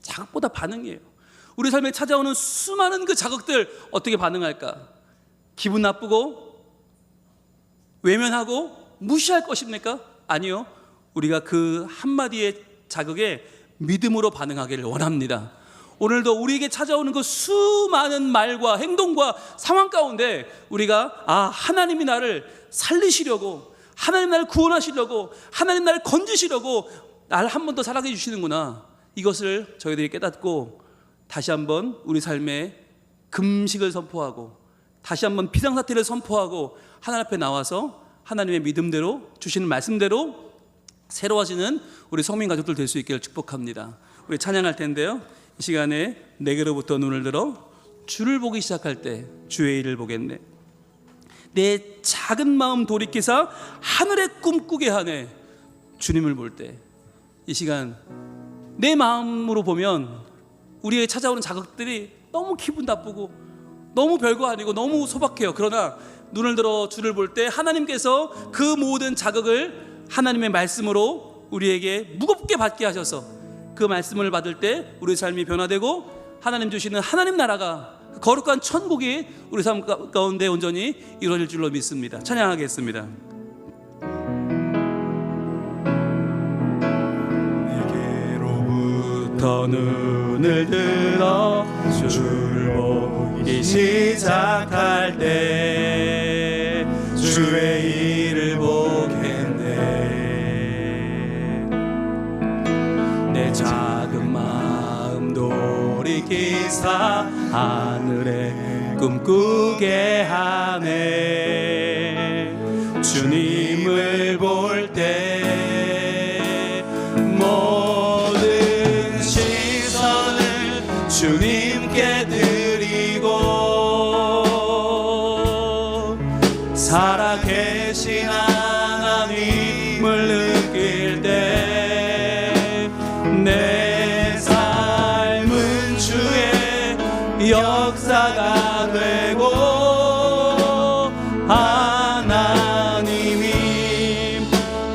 자극보다 반응이에요. 우리 삶에 찾아오는 수많은 그 자극들 어떻게 반응할까? 기분 나쁘고 외면하고 무시할 것입니까? 아니요. 우리가 그 한마디의 자극에 믿음으로 반응하기를 원합니다. 오늘도 우리에게 찾아오는 그 수많은 말과 행동과 상황 가운데 우리가 하나님이 나를 살리시려고, 하나님 나를 구원하시려고, 하나님 나를 건지시려고 나를 한 번 더 사랑해 주시는구나, 이것을 저희들이 깨닫고 다시 한번 우리 삶에 금식을 선포하고 다시 한번 비상사태를 선포하고 하나님 앞에 나와서 하나님의 믿음대로 주시는 말씀대로 새로워지는 우리 성민 가족들 될 수 있기를 축복합니다. 우리 찬양할 텐데요, 이 시간에 내게로부터 눈을 들어 주를 보기 시작할 때 주의 일을 보겠네. 내 작은 마음 돌이키사 하늘의 꿈꾸게 하네. 주님을 볼 때 이 시간 내 마음으로 보면 우리에게 찾아오는 자극들이 너무 기분 나쁘고 너무 별거 아니고 너무 소박해요. 그러나 눈을 들어 주를 볼 때 하나님께서 그 모든 자극을 하나님의 말씀으로 우리에게 무겁게 받게 하셔서 그 말씀을 받을 때 우리 삶이 변화되고 하나님 주시는 하나님 나라가, 거룩한 천국이 우리 삶 가운데 온전히 이루어질 줄로 믿습니다. 찬양하겠습니다. 내게로부터 눈을 들어 주를 보기 시작할 때 주의 일을 보겠네. 내 작은 마음 돌이키사 하늘에 꿈꾸게 하네. 주님을 볼 때 모든 시선을 주님께 드리고 살아계신 하나님을 느낄 때 내 삶은 주의 역사가 되고 하나님이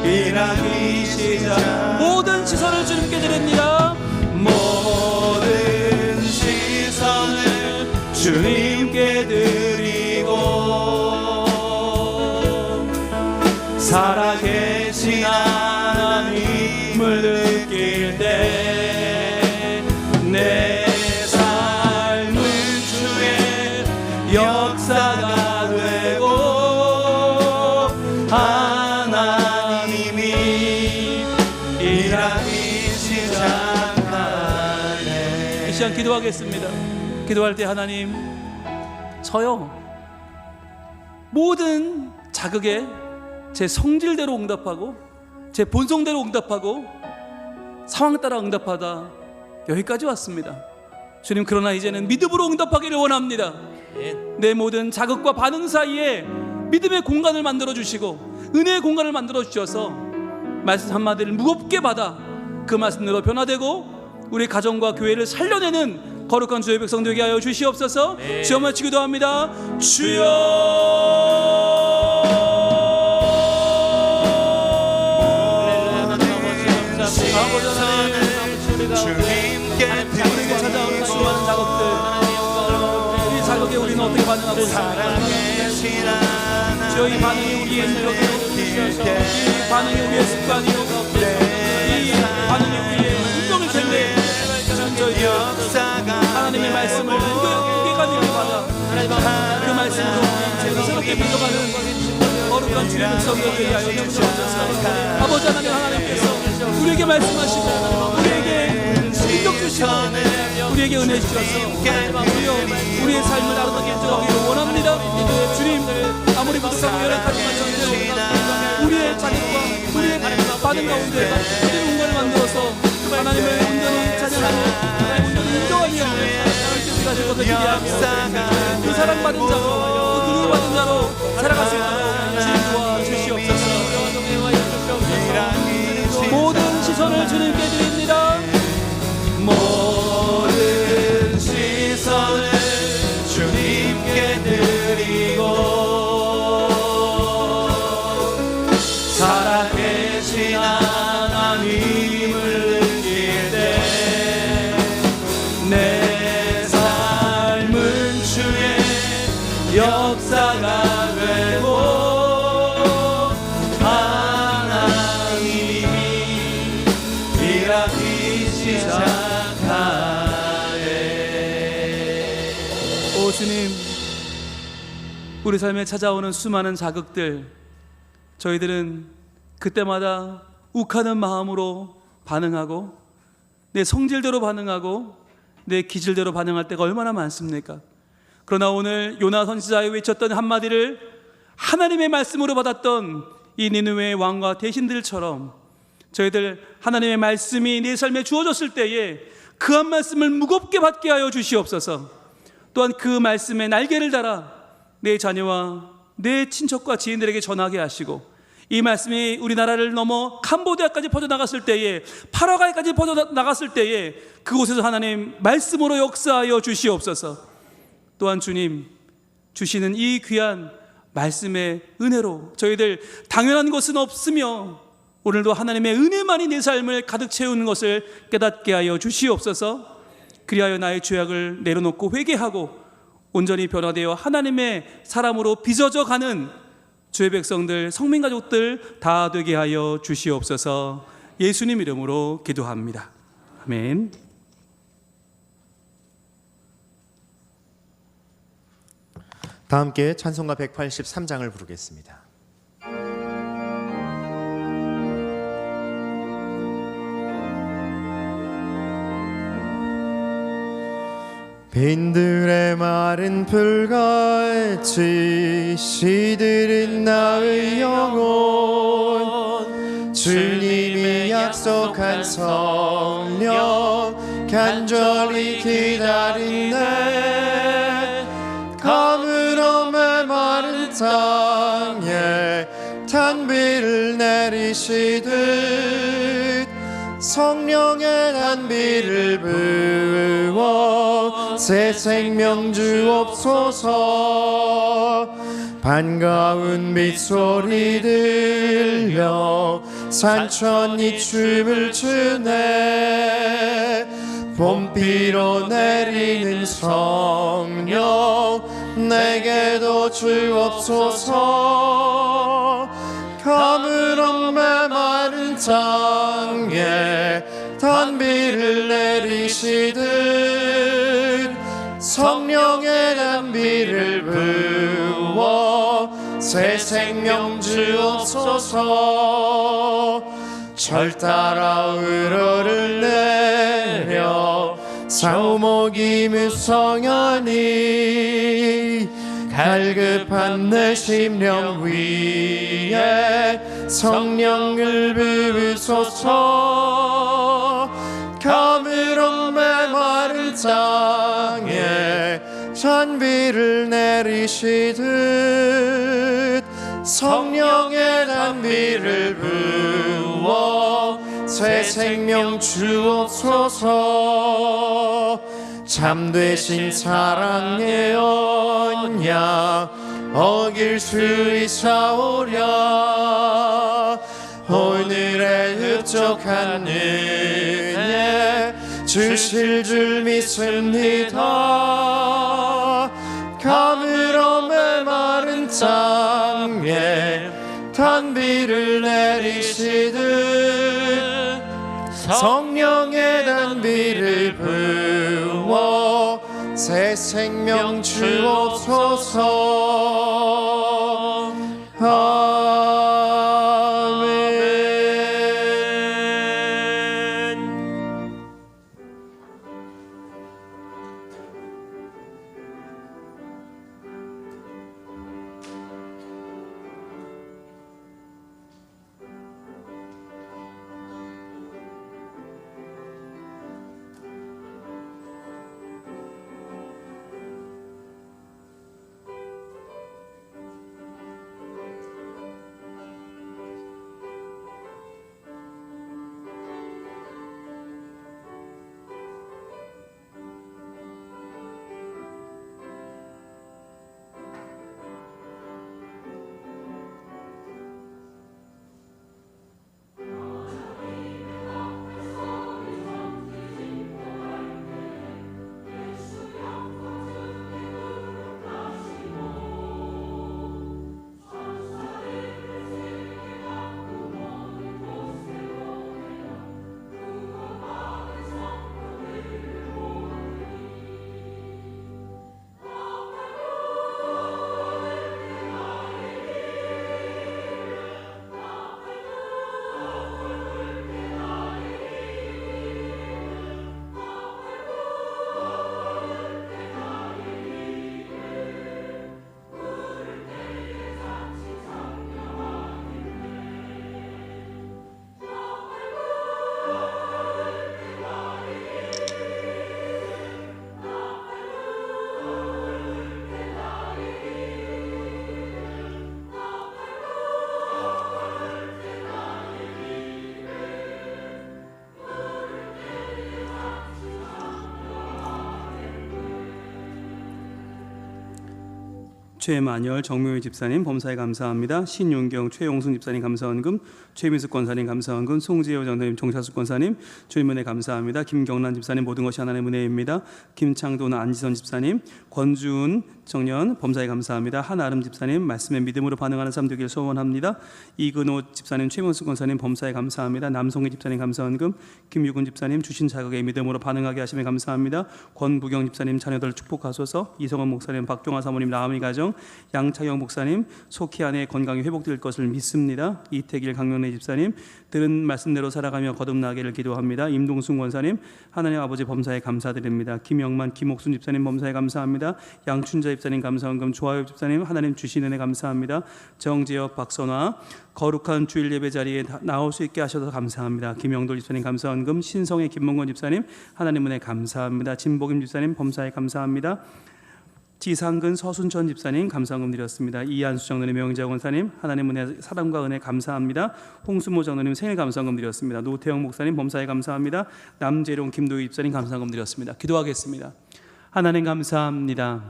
일하기 시작. 모든 시선을 주님께 드립니다. 모든 시선을 주님께 드리고 살아계신 하나님 하나님이 일하기 시작하네. 이 시간 기도하겠습니다. 기도할 때 하나님, 저요 모든 자극에 제 성질대로 응답하고 제 본성대로 응답하고 상황 따라 응답하다 여기까지 왔습니다. 주님, 그러나 이제는 믿음으로 응답하기를 원합니다. 내 모든 자극과 반응 사이에 믿음의 공간을 만들어 주시고 은혜의 공간을 만들어 주셔서 말씀 한마디를 무겁게 받아 그 말씀대로 변화되고 우리 가정과 교회를 살려내는 거룩한 주의 백성 되게 하여 주시옵소서. 주여 마치 기도합니다. 주여. 주님께 우리에게 찾아오는 수많은 자극들, 이 자극에 우리는 어떻게 반응하고 있습니까? 주여, 이 반응이 우리의 능력이요, 이 반응이 우리의 습관이요, 이 반응이 우리의 운명일 텐데, 저희들 하나님의 말씀을 무게감을 받아 그 말씀으로 새롭게 믿어가는 거룩한 주의 백성이 되게 하여 주시옵소서. 아버지 하나님께서 우리에게 말씀하시고 우리에게 인격 주시고 우리에게 은혜 주셔서 우리의 삶을 아름답게 인정하기를 원합니다. 주님, 아무리 부족하고 열악하지만 저희들 우리의 자격과 우리의 반응 가운데 모든 공간을 만들어서 하나님의 온전히 찬양하고 하나님의 온전히 인정하며 하실 것을 기대하며 그 사랑받은 자로 그 그리워받은 자로 살아갈 수 있도록 주님 도와주시옵소서. 모든 시선을 주님께 드립니다. 모든 시선을 주님께 드리고 살아계신 하나님을 느낄 때 내 삶은 주의 역사가 되고 하나님이 일하기 시작하네. 오 주님, 우리 삶에 찾아오는 수많은 자극들, 저희들은 그때마다 욱하는 마음으로 반응하고 내 성질대로 반응하고 내 기질대로 반응할 때가 얼마나 많습니까? 그러나 오늘 요나 선지자에 외쳤던 한마디를 하나님의 말씀으로 받았던 이 니느웨의 왕과 대신들처럼 저희들 하나님의 말씀이 내 삶에 주어졌을 때에 그 한 말씀을 무겁게 받게 하여 주시옵소서. 또한 그 말씀에 날개를 달아 내 자녀와 내 친척과 지인들에게 전하게 하시고 이 말씀이 우리나라를 넘어 캄보디아까지 퍼져나갔을 때에 파라과이까지 퍼져나갔을 때에 그곳에서 하나님 말씀으로 역사하여 주시옵소서. 또한 주님 주시는 이 귀한 말씀의 은혜로 저희들 당연한 것은 없으며 오늘도 하나님의 은혜만이 내 삶을 가득 채우는 것을 깨닫게 하여 주시옵소서. 그리하여 나의 죄악을 내려놓고 회개하고 온전히 변화되어 하나님의 사람으로 빚어져 가는 주의 백성들, 성민가족들 다 되게 하여 주시옵소서. 예수님 이름으로 기도합니다. 아멘. 다 함께 찬송가 183장을 부르겠습니다. 빈들의 마른 풀같이 시들은 나의 영혼 주님이 약속한 성령 간절히 기다리네. 가물어 메마른 땅에 단비를 내리시듯 성령의 단비를 부어 새 생명 주옵소서. 반가운 빗소리 들려 산천이 춤을 추네. 봄비로 내리는 성령 내게도 주옵소서. 가물어 메마른 땅에 단비를 내리시듯 성령의 단비를 부어 새 생명 주옵소서. 절 따라 우러를 내려 사오목이 무성하니 갈급한 내 심령 위에 성령을 부으소서. 가물어 메마른 땅에 잔비를 내리시듯 성령의 단비를 부어 새 생명 주옵소서. 참되신 사랑의 언약 어길 수 있사오랴. 오늘의 흡족한 은혜 주실 줄 믿습니다. 가물어 메마른 땅에 단비를 내리시듯 성령의 단비를 부어 새 생명 주옵소서. 아멘. 최만열, 정묘희 집사님 범사에 감사합니다. 신윤경, 최용순 집사님 감사원금, 최민숙 권사님 감사원금, 송지효 장로님, 정차숙 권사님 주님은혜 감사합니다. 김경란 집사님 모든 것이 하나님의 은혜입니다. 김창돈, 안지선 집사님, 권주은 청년 범사에 감사합니다. 한아름 집사님 말씀에 믿음으로 반응하는 삶 되길 소원합니다. 이근호 집사님, 최민숙 권사님 범사에 감사합니다. 남송희 집사님 감사원금, 김유근 집사님 주신 자극에 믿음으로 반응하게 하시면 감사합니다. 권부경 집사님 자녀들 축복하소서. 이성원 목사님, 박종화 사모님 나음이 가정, 양차영 목사님 속히 안에 건강이 회복될 것을 믿습니다. 이태길 강명래 집사님 들은 말씀대로 살아가며 거듭나기를 기도합니다. 임동순 권사님 하나님 아버지 범사에 감사드립니다. 김영만, 김옥순 집사님 범사에 감사합니다. 양춘자 집사님 감사원금, 조하엽 집사님 하나님 주신 은혜 감사합니다. 정지엽, 박선화 거룩한 주일 예배 자리에 나올 수 있게 하셔서 감사합니다. 김영돌 집사님 감사원금, 신성의 김mon권 집사님 하나님 은혜 감사합니다. 진복임 집사님 범사에 감사합니다. 지상근 서순천 집사님 감사원금 드렸습니다. 이한수 장로님, 명희자 권사님 하나님 은혜 사랑과 은혜 감사합니다. 홍수모 장로님 생일 감사원금 드렸습니다. 노태영 목사님 범사에 감사합니다. 남재룡, 김도희 집사님 감사원금 드렸습니다. 기도하겠습니다. 하나님 감사합니다.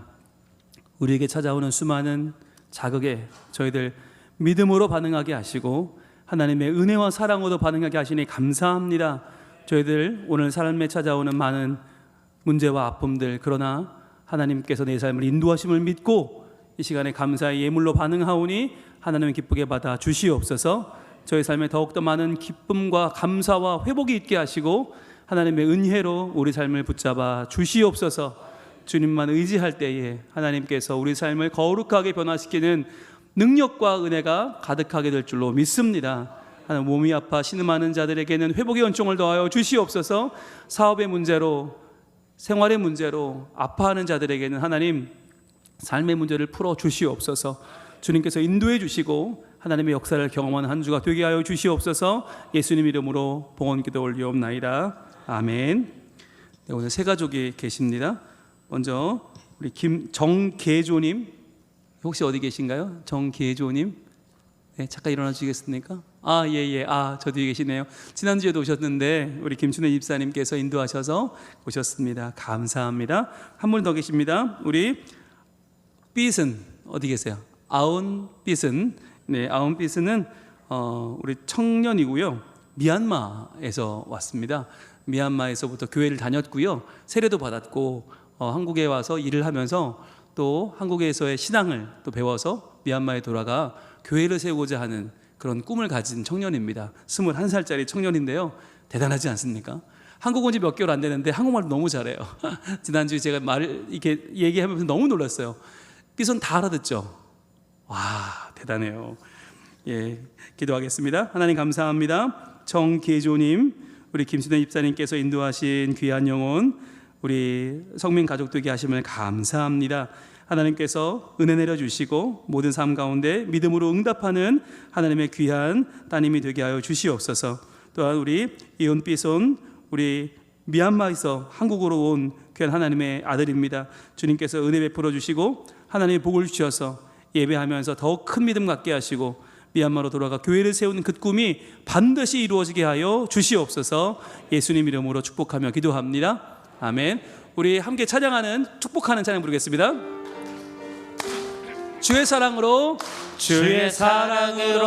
우리에게 찾아오는 수많은 자극에 저희들 믿음으로 반응하게 하시고 하나님의 은혜와 사랑으로 반응하게 하시니 감사합니다. 저희들 오늘 삶에 찾아오는 많은 문제와 아픔들, 그러나 하나님께서 내 삶을 인도하심을 믿고 이 시간에 감사의 예물로 반응하오니 하나님을 기쁘게 받아 주시옵소서. 저희 삶에 더욱더 많은 기쁨과 감사와 회복이 있게 하시고 하나님의 은혜로 우리 삶을 붙잡아 주시옵소서. 주님만 의지할 때에 하나님께서 우리 삶을 거룩하게 변화시키는 능력과 은혜가 가득하게 될 줄로 믿습니다. 하나님, 몸이 아파 신음하는 자들에게는 회복의 은총을 더하여 주시옵소서. 사업의 문제로, 생활의 문제로 아파하는 자들에게는 하나님 삶의 문제를 풀어 주시옵소서. 주님께서 인도해 주시고 하나님의 역사를 경험하는 한 주가 되게 하여 주시옵소서. 예수님 이름으로 봉헌 기도 올리옵나이다. 아멘. 네, 오늘 세 가족이 계십니다. 먼저 우리 정계조님, 혹시 어디 계신가요? 정계조님, 네, 잠깐 일어나 주시겠습니까? 예. 저 뒤에 계시네요. 지난주에도 오셨는데 우리 김춘혜 집사님께서 인도하셔서 오셨습니다. 감사합니다. 한 분 더 계십니다. 우리 삐슨 어디 계세요? 아운 삐슨. 네, 아운 삐슨은 우리 청년이고요. 미얀마에서 왔습니다. 미얀마에서부터 교회를 다녔고요. 세례도 받았고 한국에 와서 일을 하면서 또 한국에서의 신앙을 또 배워서 미얀마에 돌아가 교회를 세우고자 하는 그런 꿈을 가진 청년입니다. 21살짜리 청년인데요. 대단하지 않습니까? 한국 온 지 몇 개월 안 되는데 한국말을 너무 잘해요. 지난주에 제가 말을 이렇게 얘기하면서 너무 놀랐어요. 삐손 다 알아듣죠? 와, 대단해요. 예, 기도하겠습니다. 하나님 감사합니다. 정계조님, 우리 김순애 집사님께서 인도하신 귀한 영혼, 우리 성민 가족 되게 하심을 감사합니다. 하나님께서 은혜 내려주시고 모든 삶 가운데 믿음으로 응답하는 하나님의 귀한 따님이 되게 하여 주시옵소서. 또한 우리 이온삐손, 우리 미얀마에서 한국으로 온 귀한 하나님의 아들입니다. 주님께서 은혜 베풀어 주시고 하나님의 복을 주셔서 예배하면서 더욱 큰 믿음 갖게 하시고 미얀마로 돌아가 교회를 세우는 그 꿈이 반드시 이루어지게 하여 주시옵소서. 예수님 이름으로 축복하며 기도합니다. 아멘. 우리 함께 찬양하는 축복하는 찬양 부르겠습니다. 주의 사랑으로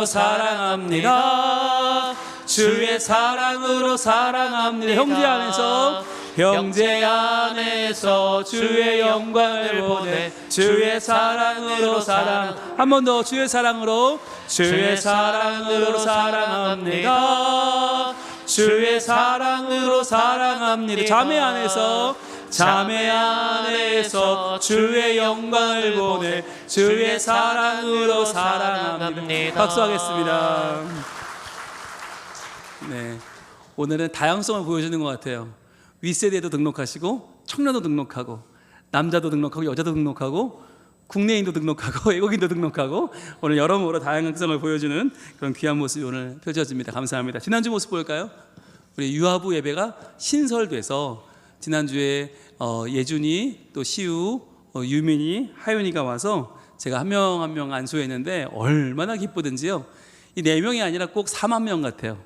사랑합니다. 주의 사랑으로 사랑합니다. 형제 안에서 주의 영광을 보내 주의 사랑으로 사랑. 한 번 더 주의 사랑으로 사랑합니다. 주의 사랑으로 사랑합니다. 자매 안에서 주의 영광을 보내 주의 사랑으로 사랑합니다. 박수하겠습니다. 네, 오늘은 다양성을 보여주는 것 같아요. 윗세대도 등록하시고 청년도 등록하고 남자도 등록하고 여자도 등록하고 국내인도 등록하고 외국인도 등록하고 오늘 여러모로 다양성을 보여주는 그런 귀한 모습이 오늘 펼쳐집니다. 감사합니다. 지난주 모습 볼까요? 우리 유아부 예배가 신설돼서 지난주에 예준이, 또 시우, 유민이, 하윤이가 와서 제가 한 명 한 명 안수했는데 얼마나 기쁘든지요. 이 4명이 아니라 꼭 4만 명 같아요.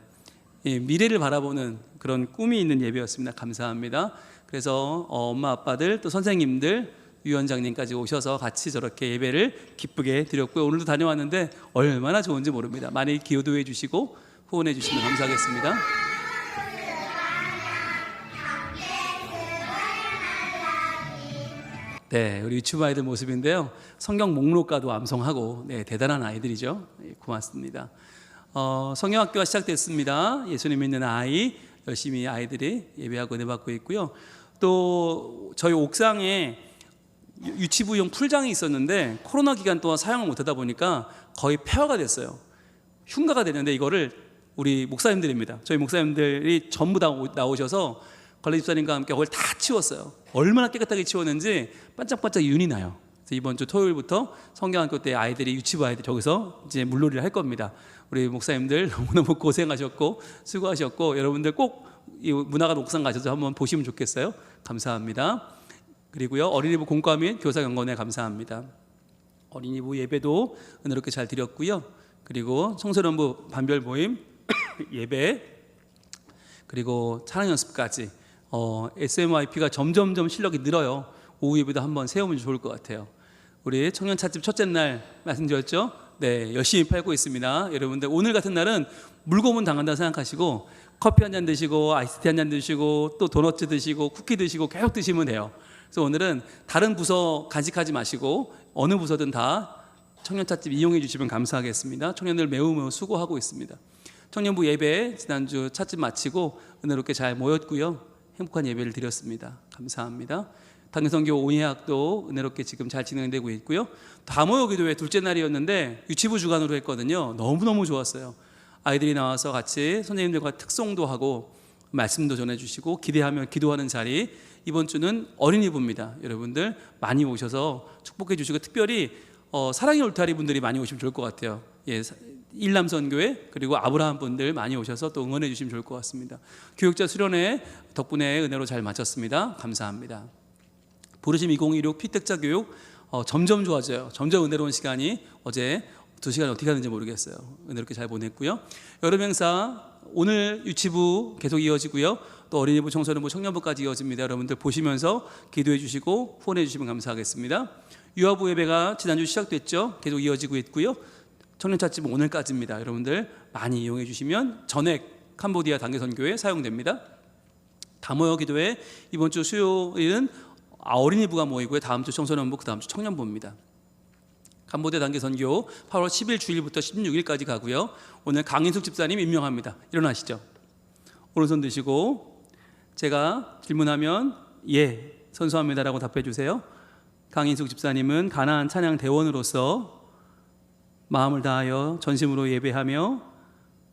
미래를 바라보는 그런 꿈이 있는 예배였습니다. 감사합니다. 그래서 엄마 아빠들 또 선생님들 위원장님까지 오셔서 같이 저렇게 예배를 기쁘게 드렸고요. 오늘도 다녀왔는데 얼마나 좋은지 모릅니다. 많이 기도해 주시고 후원해 주시면 감사하겠습니다. 네, 우리 유치부 아이들 모습인데요. 성경 목록가도 암송하고, 네, 대단한 아이들이죠. 네, 고맙습니다. 성경학교가 시작됐습니다. 예수님 믿는 아이 열심히 아이들이 예배하고 은혜 받고 있고요. 또 저희 옥상에 유치부용 풀장이 있었는데 코로나 기간 동안 사용을 못하다 보니까 거의 폐허가 됐어요. 흉가가 되는데 이거를 우리 목사님들입니다. 저희 목사님들이 전부 다 나오셔서 관리 집사님과 함께 그걸 다 치웠어요. 얼마나 깨끗하게 치웠는지 반짝반짝 윤이 나요. 그래서 이번 주 토요일부터 성경학교 때 아이들이 유치부 아이들 저기서 이제 물놀이를 할 겁니다. 우리 목사님들 너무너무 고생하셨고 수고하셨고 여러분들 꼭 이 문화관 옥상 가셔서 한번 보시면 좋겠어요. 감사합니다. 그리고요, 어린이부 공과 및 교사 경건에 감사합니다. 어린이부 예배도 은혜롭게 잘 드렸고요. 그리고 청소년부 반별 모임 예배, 그리고 찬양 연습까지 SMYP가 점점점 실력이 늘어요. 오후 예배도 한번 세우면 좋을 것 같아요. 우리 청년 찻집 첫째 날 말씀드렸죠? 네, 열심히 팔고 있습니다. 여러분들 오늘 같은 날은 물고문 당한다 생각하시고 커피 한 잔 드시고 아이스티 한 잔 드시고 또 도넛 드시고 쿠키 드시고 계속 드시면 돼요. 그래서 오늘은 다른 부서 간식하지 마시고 어느 부서든 다 청년 찻집 이용해 주시면 감사하겠습니다. 청년들 매우 수고하고 있습니다. 청년부 예배 지난주 찻집 마치고 은혜롭게 잘 모였고요. 행복한 예배를 드렸습니다. 감사합니다. 당근선교 온예학도 은혜롭게 지금 잘 진행되고 있고요. 다모여 기도회 둘째 날이었는데 유치부 주간으로 했거든요. 너무너무 좋았어요. 아이들이 나와서 같이 선생님들과 특송도 하고 말씀도 전해주시고 기대하며 기도하는 자리. 이번 주는 어린이부입니다. 여러분들 많이 오셔서 축복해 주시고, 특별히 사랑의 울타리 분들이 많이 오시면 좋을 것 같아요. 예, 일남선교회 그리고 아브라함 분들 많이 오셔서 또 응원해 주시면 좋을 것 같습니다. 교육자 수련회 덕분에 은혜로 잘 마쳤습니다. 감사합니다. 부르심 2016 피택자 교육 점점 좋아져요. 점점 은혜로운 시간이, 어제 2시간 어떻게 하는지 모르겠어요. 은혜롭게 잘 보냈고요. 여름 행사 오늘 유치부 계속 이어지고요. 또 어린이부, 청소년부, 청년부까지 이어집니다. 여러분들 보시면서 기도해 주시고 후원해 주시면 감사하겠습니다. 유아부 예배가 지난주 시작됐죠. 계속 이어지고 있고요. 청년찻집 오늘까지입니다. 여러분들 많이 이용해 주시면 전액 캄보디아 단계선교회 사용됩니다. 다모여 기도회 이번 주 수요일은 어린이부가 모이고요. 다음 주 청소년부, 그 다음 주 청년부입니다. 캄보디아 단계선교 8월 10일 주일부터 16일까지 가고요. 오늘 강인숙 집사님 임명합니다. 일어나시죠. 오른손 드시고 제가 질문하면 예, 선수합니다라고 답해 주세요. 강인숙 집사님은 가나안 찬양 대원으로서 마음을 다하여 전심으로 예배하며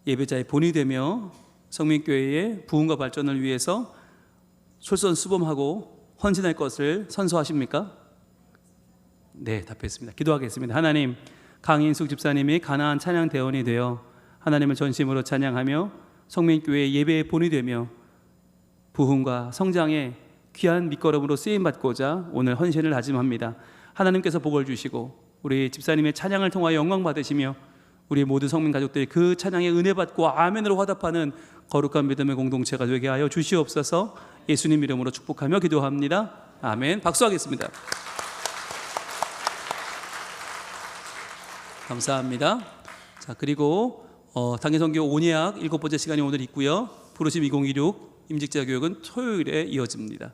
예배자의 본이 되며 성민교회의 부흥과 발전을 위해서 솔선수범하고 헌신할 것을 선서하십니까? 네, 답했습니다. 기도하겠습니다. 하나님, 강인숙 집사님이 가나안 찬양 대원이 되어 하나님을 전심으로 찬양하며 성민교회의 예배의 본이 되며 부흥과 성장의 귀한 밑거름으로 쓰임받고자 오늘 헌신을 다짐합니다. 하나님께서 복을 주시고 우리 집사님의 찬양을 통하여 영광 받으시며 우리 모든 성민 가족들이 그 찬양에 은혜 받고 아멘으로 화답하는 거룩한 믿음의 공동체가 되게 하여 주시옵소서. 예수님 이름으로 축복하며 기도합니다. 아멘. 박수하겠습니다. 감사합니다. 자, 그리고 단계선교 온예학 7번째 시간이 오늘 있고요. 부르심 2016 임직자 교육은 토요일에 이어집니다.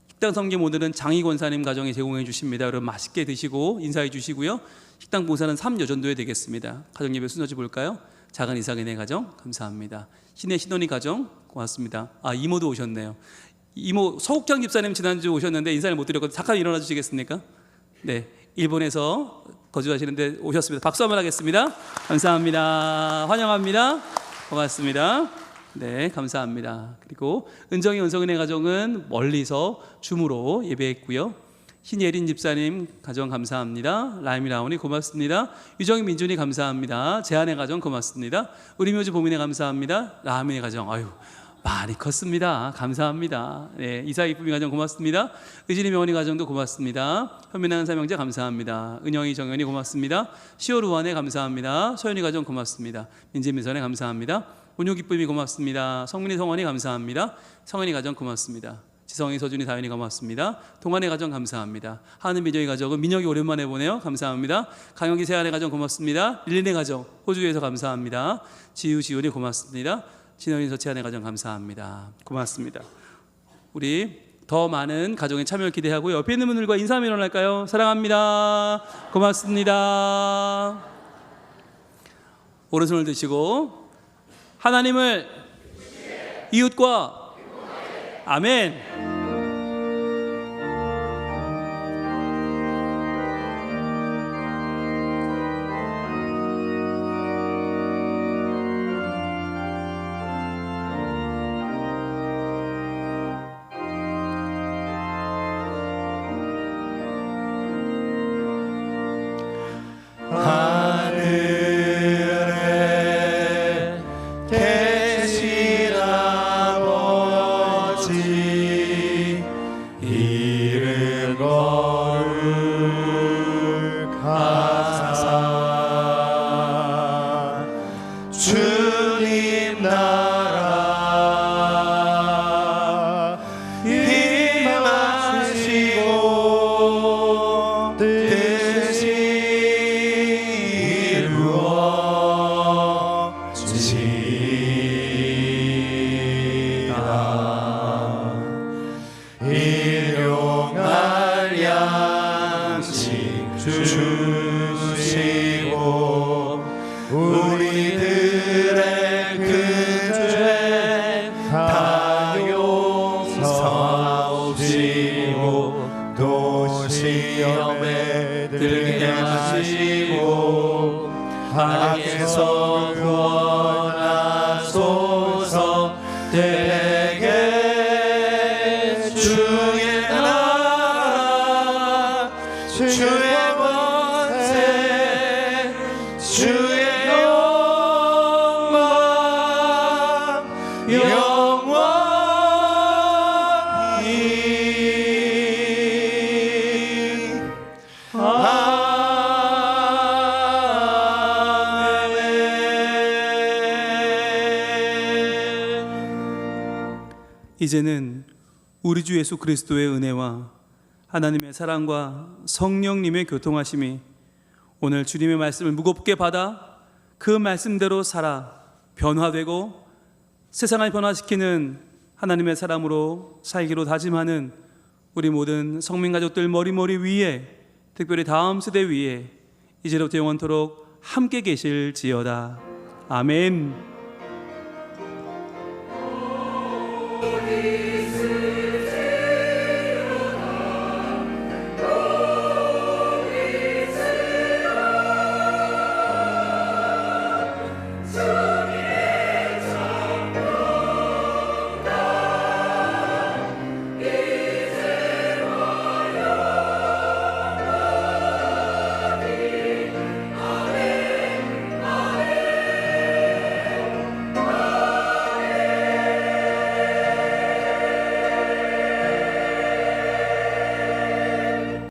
식당 섬김 오늘은 장희 권사님 가정이 제공해 주십니다. 여러분 맛있게 드시고 인사해 주시고요. 식당 봉사는 3여전도에 되겠습니다. 가정 예배 순서지 볼까요? 작은 이삭이네 가정 감사합니다. 신의 신원이 가정 고맙습니다. 아, 이모도 오셨네요. 이모 서욱장 집사님 지난주 오셨는데 인사를 못 드렸거든요. 잠깐 일어나 주시겠습니까? 네, 일본에서 거주하시는데 오셨습니다. 박수 한번 하겠습니다. 감사합니다. 환영합니다. 고맙습니다. 네, 감사합니다. 그리고 은정이 은성은혜 가정은 멀리서 줌으로 예배했고요. 신예린 집사님 가정 감사합니다. 라임이 라온이 고맙습니다. 유정이 민준이 감사합니다. 제안의 가정 고맙습니다. 우리 묘지 보민의 감사합니다. 라미의 가정 아유 많이 컸습니다. 감사합니다. 네, 이사이 이쁨이 가정 고맙습니다. 의진이 명원이 가정도 고맙습니다. 현민한 사명자 감사합니다. 은영이 정연이 고맙습니다. 시오루완의 감사합니다. 소연이 가정 고맙습니다. 민재미선의 감사합니다. 온유 기쁨이 고맙습니다. 성민이 성원이 감사합니다. 성은이 가정 고맙습니다. 지성이 서준이 다현이 고맙습니다. 동안의 가정 감사합니다. 하는 민정이 가정은 민혁이 오랜만에 보네요. 감사합니다. 강혁이 세안의 가정 고맙습니다. 릴린의 가정 호주에서 감사합니다. 지우 지훈이 고맙습니다. 진원이 서치안의 가정 감사합니다. 고맙습니다. 우리 더 많은 가정의 참여를 기대하고 옆에 있는 분들과 인사하며 일어날까요? 사랑합니다. 고맙습니다. 오른손을 드시고 하나님을 이웃과 아멘. 주님 나라 임하시고 뜻이 이루어지다. 일용할 양식 주시고 우리들의 그 죄 다 용서하시고 이제는 우리 주 예수 그리스도의 은혜와 하나님의 사랑과 성령님의 교통하심이 오늘 주님의 말씀을 무겁게 받아 그 말씀대로 살아 변화되고 세상을 변화시키는 하나님의 사람으로 살기로 다짐하는 우리 모든 성민가족들 머리 위에, 특별히 다음 세대 위에 이제로부터 영원토록 함께 계실지어다. 아멘.